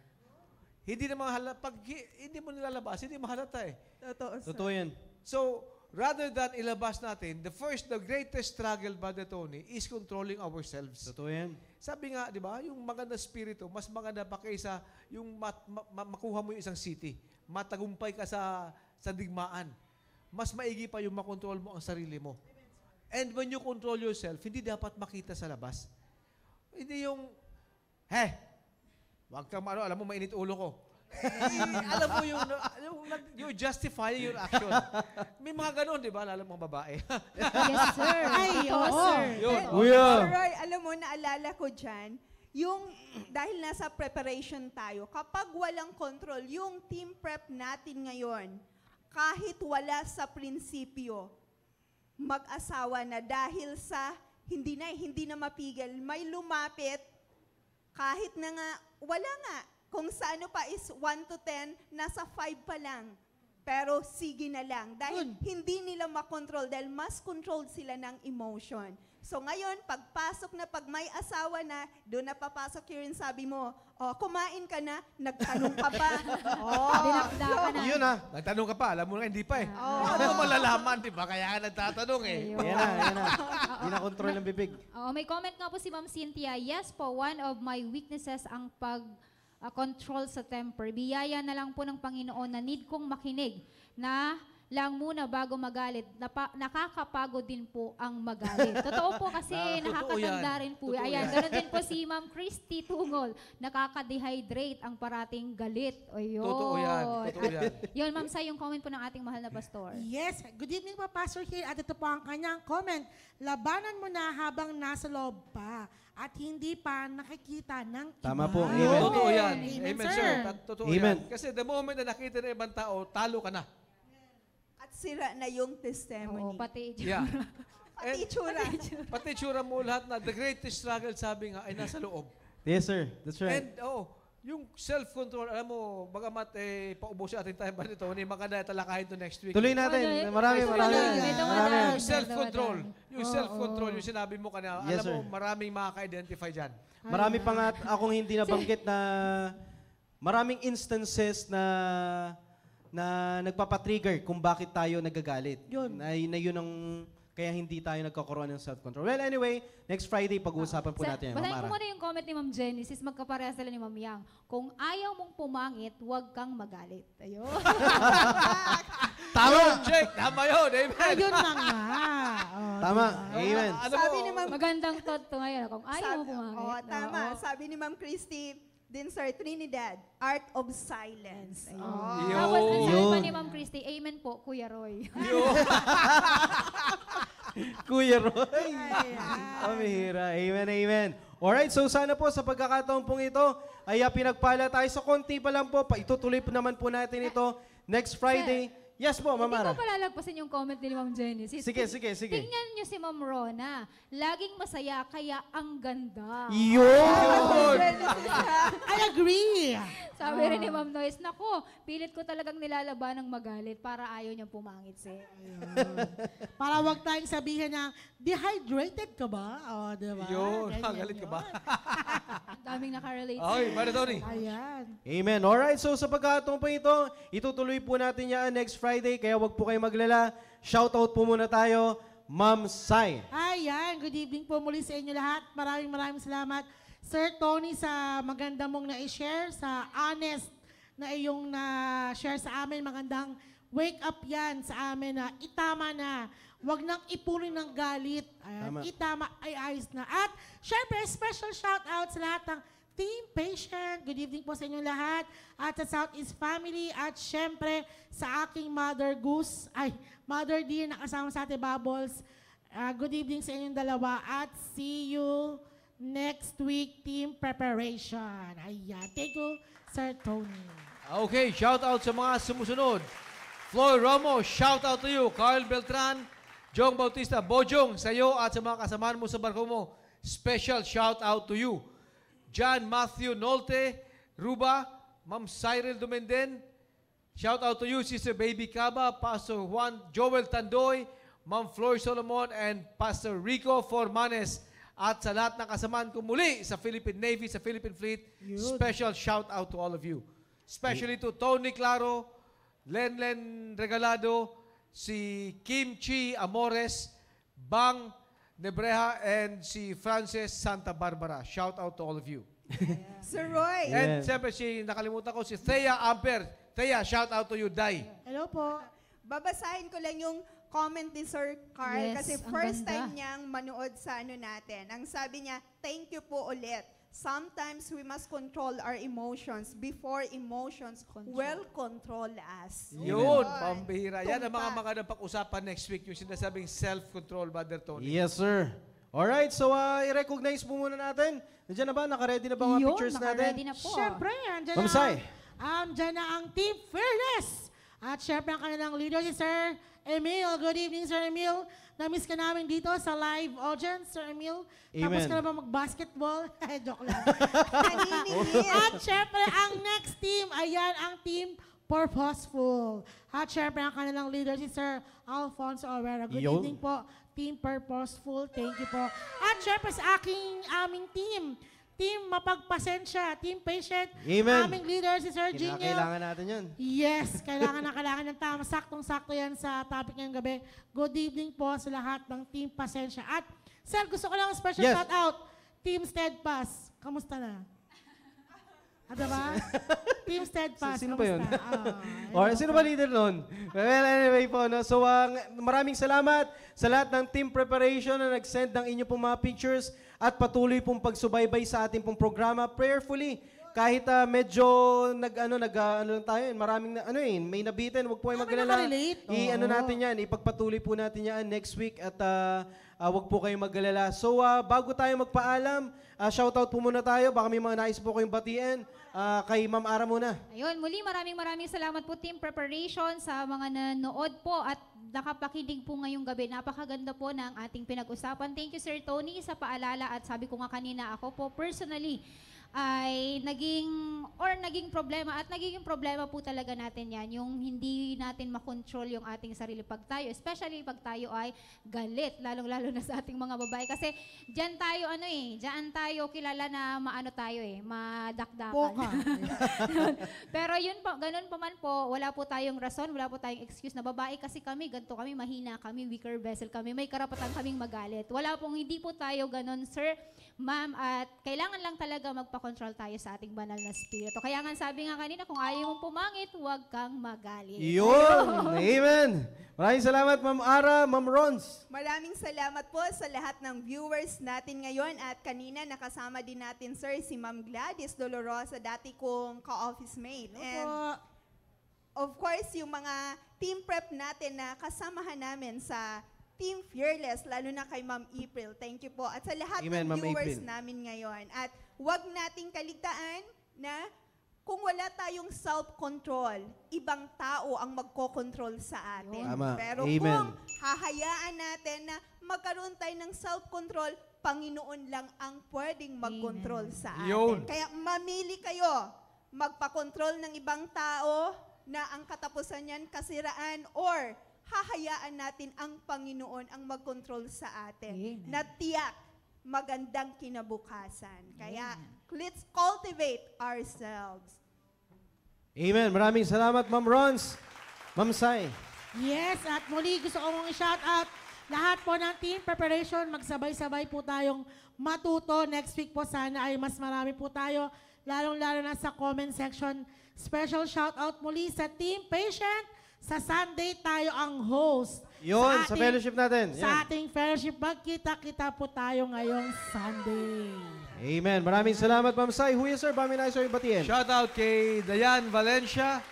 B: Hindi naman halata. Pag hindi mo nilalabas, hindi mahalata eh.
D: Totoo, sir.
A: Totoo yan.
B: So, rather than ilabas natin, the greatest struggle, Brother Tony, is controlling ourselves.
A: Totoo yan.
B: Sabi nga, di ba, yung maganda spirito, mas maganda pa kaysa yung makuha mo yung isang city. Matagumpay ka sa digmaan. Mas maigi pa yung makontrol mo ang sarili mo. And when you control yourself, hindi dapat makita sa labas. Hindi yung, wag kang alam mo, mainit ulo ko. Alam mo you justify your action. May mga ganon, di ba? Alam mo, babae.
E: Yes, sir.
C: Ay,
E: Totoo,
C: oo.
E: sir.
B: Yun.
A: Kuya!
D: Roy, alam mo, naalala ko dyan, yung, dahil nasa preparation tayo, kapag walang control, yung team prep natin ngayon, kahit wala sa prinsipyo, mag-asawa na dahil sa hindi na mapigil, may lumapit, kahit na nga, wala nga. Kung sa ano pa is 1 to 10, nasa 5 pa lang. Pero sige na lang. Dahil hindi nila makontrol, dahil mas controlled sila ng emotion. So ngayon, pagpasok na, pag may asawa na, doon na papasok yun, sabi mo, kumain ka na, nagtanong ka pa.
E: Dinakda ka na.
A: Yun ah.
B: Nagtanong ka pa, alam mo na hindi pa eh. Ano mo malalaman, di ba? Kaya ka nagtatanong eh.
E: Ayun.
A: Yan na, yan na. Hindi na control ng bibig.
E: May comment nga po si Ma'am Cynthia. Yes po, one of my weaknesses ang pag-control sa temper. Biyaya na lang po ng Panginoon na need kong makinig na lang muna bago magalit. Nakakapagod din po ang magalit. Totoo po kasi nakakatanda rin po.
B: Totoo
E: Ayan,
B: yan.
E: ganun din po si Ma'am Christy Tungol. Nakaka-dehydrate ang parating galit. Ayun.
B: Totoo yan. Totoo yan.
E: Yun, Ma'am Sai, yung comment po ng ating mahal na pastor.
C: Yes. Good evening po, Pastor Hill. At ito po ang kanyang comment. Labanan mo na habang nasa loob pa at hindi pa nakikita ng iba.
A: Tama po. Amen.
B: Totoo yan.
C: Amen,
B: Amen,
C: sir.
B: sir. Totoo
A: Amen.
B: yan. Kasi the moment na nakita ng ibang tao, talo ka na.
D: At sira na yung
E: Oo,
D: testimony.
E: pati.
B: Yeah.
D: Pati itsura.
B: Pati tsura mo lahat na the greatest struggle, sabi nga, ay nasa loob.
A: Yes, sir. That's right.
B: And, yung self-control, alam mo, bagamat paubos sa ating time ba nito, hindi maganda talakayin to next week.
A: Tuloy natin. Marami.
B: Yung self-control. Yung
E: Oo.
B: self-control, yung sinabi mo kanina,
A: Yes,
B: alam mo,
A: sir.
B: maraming makaka-identify dyan.
A: Marami pa nga akong hindi nabanggit na maraming instances na nagpapatrigger kung bakit tayo nagagalit.
C: Yun.
A: Na yun ang kaya hindi tayo nagkakaroon ng self-control. Well, anyway, next Friday, pag-uusapan po natin yan,
E: Basahin
A: Ma'am
E: ko
A: Mara.
E: muna yung comment ni Ma'am Genesis. Magkapareha sila ni Ma'am Yang. Kung ayaw mong pumangit, huwag kang magalit. Ayun.
B: Tama! Jake, tama yun. Amen.
C: Ayun na nga.
A: Tama. Amen.
D: Sabi ni Ma'am
E: Magandang thought to ngayon. Kung ayaw mo pumangit.
D: Tama.
E: Oo.
D: Sabi ni Ma'am Christy, din Sir Trinidad, Art of Silence.
E: Ayun.
B: Yun.
E: Tapos ang sabi pa
A: Yun.
E: ni Ma'am Christy, Amen po, Kuya Roy.
A: Kuya Roy. Pamihira. Amen, amen. Alright, so sana po sa pagkakataon pong ito, ay pinagpala tayo sa konti pa lang po. Itutuloy po naman po natin ito next Friday. Yes po, Ma'am
E: Hindi
A: Mara.
E: ko palalagpasin yung comment ni Ma'am Genesis.
A: Sige.
E: Tingnan niyo si Ma'am Rona. Laging masaya, kaya ang ganda.
A: Yun!
C: I agree.
E: Sabi rin ni Ma'am Noyes, nako, pilit ko talagang nilalaban ng magalit para ayaw niyang pumangit siya.
C: Para wag tayong sabihin na, dehydrated ka ba? O, diba?
B: Yun.
C: Ganyan
B: Galit ka
C: yun.
B: ba?
E: Ang daming nakarelate.
B: Okay, Brother Tony.
C: Ayan.
A: Amen. Alright, so sa pagkakataon po ito, itutuloy po natin yan next Friday, kaya wag po kayo maglala. Shoutout po muna tayo, Ma'am Sai.
C: Ayan. Good evening po muli sa inyo lahat. Maraming salamat. Sir Tony, sa maganda mong na-share, sa honest na iyong na-share sa amin, magandang wake up yan sa amin na itama na. Huwag nang ipunin ng galit. Ayan,
A: Tama.
C: itama ay ayos na. At syempre, special shout out sa lahat ng Team Patient. Good evening po sa inyo lahat. At sa Southeast Family. At syempre, sa aking Mother Goose. Mother Dear, nakasama sa ating Bubbles. Good evening sa inyong dalawa. At see you next week, team preparation. Ayan. Thank you, Sir Tony.
B: Okay, shout out sa mga sumusunod. Floyd Romo, shout out to you. Carl Beltran, Jong Bautista, Bojong, sa iyo at sa mga kasamaan mo sa barko mo. special shout out to you. John Matthew Nolte, Ruba, Ma'am Cyril Dumenden, shout out to you, Sister Baby Caba, Pastor Juan Joel Tandoy, Ma'am Flor Solomon, and Pastor Rico Formanes. At sa lahat ng kasamaan ko muli sa Philippine Navy, sa Philippine Fleet, special shout out to all of you. Especially to Tony Claro, Lenlen Regalado, si Kim Chi Amores, Bang Nebreha, and si Frances Santa Barbara. Shout out to all of you.
D: Sir Roy.
B: And siyempre, nakalimutan ko, si Thea Amper. Thea, shout out to you, Day.
C: Hello po.
D: Babasahin ko lang yung comment ni Sir Carl
E: Yes,
D: kasi
E: ang
D: first
E: ganda.
D: time niyang manood sa natin. Ang sabi niya, thank you po ulit. Sometimes we must control our emotions before emotions will control us.
B: Yun, pambihira. Yan ang mga
D: Tumpa.
B: magandang pag-usapan next week, yung sinasabing self-control, Brother Tony.
A: Yes, sir. Alright, so i-recognize po muna natin. Nandiyan na ba? Naka-ready na ba mga
E: Yun,
A: pictures
E: naka-ready
A: natin?
E: na po.
C: Siyempre, andyan
A: Ma'am Sai.
C: andyan na ang Team Fearless. At syempre ang kanilang leader si Sir Emil. Good evening, Sir Emil. Na-miss ka namin dito sa live audience, Sir Emil. Tapos
A: Amen.
C: ka na ba mag-basketball? Joke lang.
D: Naniningil.
C: At syempre, ang next team, ayan ang Team Purposeful. At syempre, ang kanilang leader si Sir Alfonso Orera. Good
A: Yo.
C: evening po, Team Purposeful. Thank you po. At syempre, sa aming team, Team Mapagpasensya, Team Patient,
A: Amen.
C: aming leader si Sir Gino.
A: Kailangan natin yun.
C: Yes, kailangan ng tama. Saktong-sakto yan sa topic ngayong gabi. Good evening po sa lahat ng Team Pasensya. At, Sir, gusto ko lang special
A: Yes.
C: shout out. Team Steadfast. Kamusta na? Ano ba? Team Steadfast.
A: Sino ba yun?
C: kamusta?
A: Or sino ba leader nun? Well, anyway po, no? So, maraming salamat sa lahat ng team preparation na nag-send ng inyong pong mga pictures at patuloy pong pagsubaybay sa ating pong programa prayerfully. Kahit medyo ano lang tayo, maraming may nabitin, wag po kayong magalala.
C: nakarelate.
A: Ano
C: Oo.
A: natin yan, ipagpatuloy po natin yan next week at wag po kayong magalala. So, bago tayo magpaalam, shoutout po muna tayo. Baka may mga nais po kayong batiin. Kay Ma'am Ara muna.
E: Ayun, muli maraming salamat po Team Preparation sa mga nanood po at nakapakinig po ngayong gabi. Napakaganda po ng ating pinag-usapan. Thank you Sir Tony sa paalala at sabi ko nga kanina ako po personally ay naging problema at nagiging problema po talaga natin yan, yung hindi natin makontrol yung ating sarili pag tayo, especially pag tayo ay galit, lalong-lalo na sa ating mga babae. Kasi dyan tayo kilala na madakdakan.
C: Poka.
E: Pero yun po, ganun pa man po, wala po tayong rason, wala po tayong excuse na babae kasi kami, ganito kami, mahina kami, weaker vessel kami, may karapatan kaming magalit. Hindi po tayo ganun, sir, ma'am, at kailangan lang talaga magpa-control tayo sa ating banal na spirito. Kaya nga sabi nga kanina, kung ayaw mong pumangit, huwag kang magalit.
A: Yun! Amen! Maraming salamat, Ma'am Ara, Ma'am Rons.
D: Maraming salamat po sa lahat ng viewers natin ngayon at kanina nakasama din natin, sir, si Ma'am Gladys Dolorosa, dati kong ka-office mate. And of course, yung mga team prep natin na kasamahan namin sa Team Fearless, lalo na kay Ma'am April. Thank you po. At sa lahat
A: Amen,
D: ng
A: Ma'am
D: viewers
A: April.
D: namin ngayon. At huwag nating kaligtaan na kung wala tayong self-control, ibang tao ang magkocontrol sa atin.
A: Tama.
D: Pero
A: Amen.
D: kung hahayaan natin na magkaroon tayo ng self-control, Panginoon lang ang pwedeng mag-control sa atin.
B: Yun.
D: Kaya mamili kayo, magpa-control ng ibang tao na ang katapusan niyan kasiraan or hahayaan natin ang Panginoon ang mag-control sa atin.
E: Amen.
D: Na tiyak magandang kinabukasan. Kaya let's cultivate ourselves.
A: Amen. Maraming salamat, Ma'am Rons. Ma'am Sai.
C: Yes, at muli gusto ko mong i-shout out lahat po ng team preparation. Magsabay-sabay po tayong matuto. Next week po sana ay mas marami po tayo, lalong-lalo na sa comment section. Special shout out muli sa Team Patient. Sa Sunday tayo ang host.
A: Yun, sa fellowship natin.
C: Sa
A: Yan.
C: ating fellowship, magkita-kita po tayo ngayong Sunday.
A: Amen. Maraming salamat, Ma'am Sai. Huya, sir, bami na sa'yo batiin.
B: Shout out kay Dayan Valencia,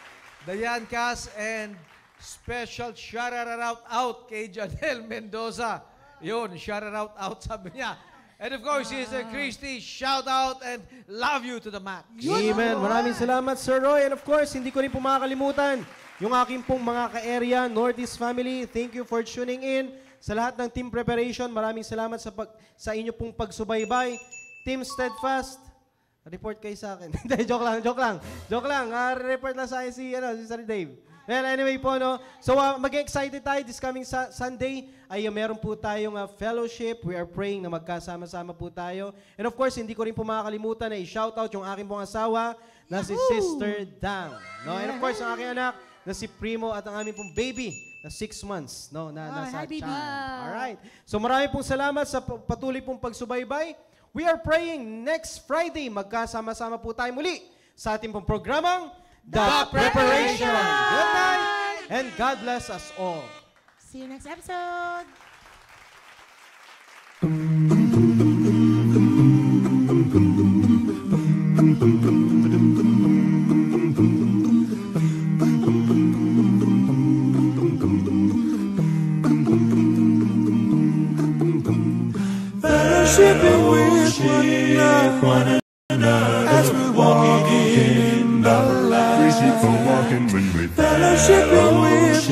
B: Dayan Cas, and special shout out kay Janelle Mendoza. Yun, shout out sabi niya. And of course, Sister Christy, shout out and love you to the max.
A: Amen. Maraming salamat, Sir Roy. And of course, hindi ko rin po makakalimutan yung aking pong mga ka-area, Northeast family. Thank you for tuning in Sa lahat ng team preparation, maraming salamat sa inyo pong pagsubaybay. Team Steadfast, report kayo sa akin. joke lang. Report lang sa akin si Sir Dave. Well, anyway po, no? So, mag-excited tayo this coming Sunday. Ay, meron po tayong fellowship. We are praying na magkasama-sama po tayo. And of course, hindi ko rin po makakalimutan na i-shoutout yung aking pong asawa na si Sister Dang. No? And of course, ang aking anak na si Primo at ang aming pong baby na 6 months, no, na nasa
C: hi, baby.
A: tiyan. Alright. So maraming pong salamat sa patuloy pong pagsubaybay. We are praying next Friday, magkasama-sama po tayo muli sa ating pong programang The Preparation. Good night and God bless us all.
C: See you next episode.
F: Fellowshipping with one another as we walk in the light. We keep on walking when we fellowshipping with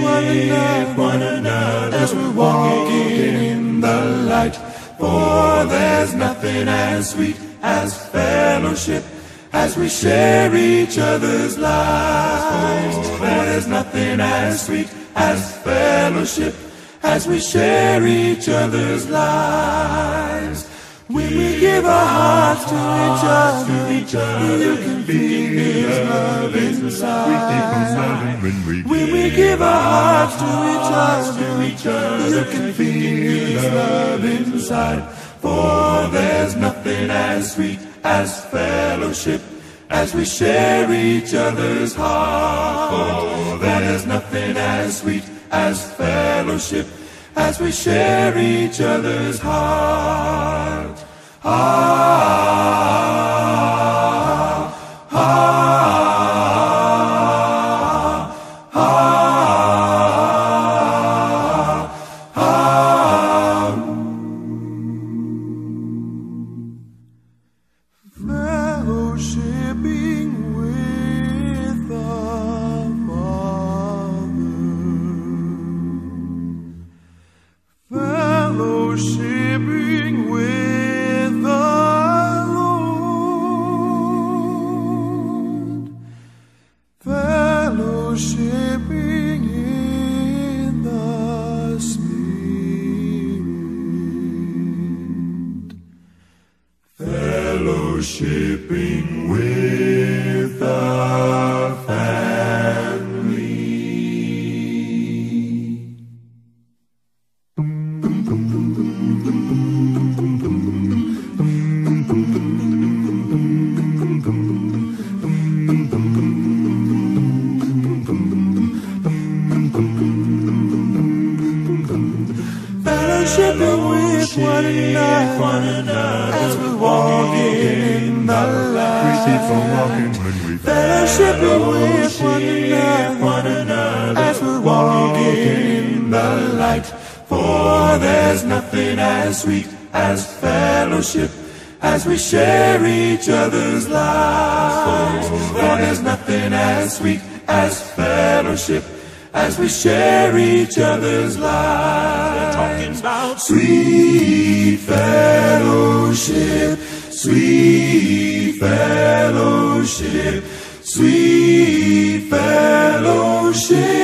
F: one another as we walk in the light. For there's nothing as sweet as fellowship as we share each other's lives. For there's nothing as sweet as fellowship as we share each other's lives. When we give our hearts to each other, you can feel His love inside. When we give our hearts to each other, you can feel His love inside. For there's nothing as sweet as fellowship as we share each other's hearts. For there's nothing as sweet as fellowship as we share each other's heart. Fellowshipping with the Father, fellowshipping with the Lord, fellowshipping in the Spirit, fellowshipping with the family. Fellowshipping with one another as we walk in the light. We keep on walking when we fellowshipping with one another as we walk in the light. For there's nothing as sweet as fellowship as we share each other's lives. For there's nothing as sweet as fellowship as we share each other's lives. Talking about sweet fellowship, sweet fellowship, sweet fellowship.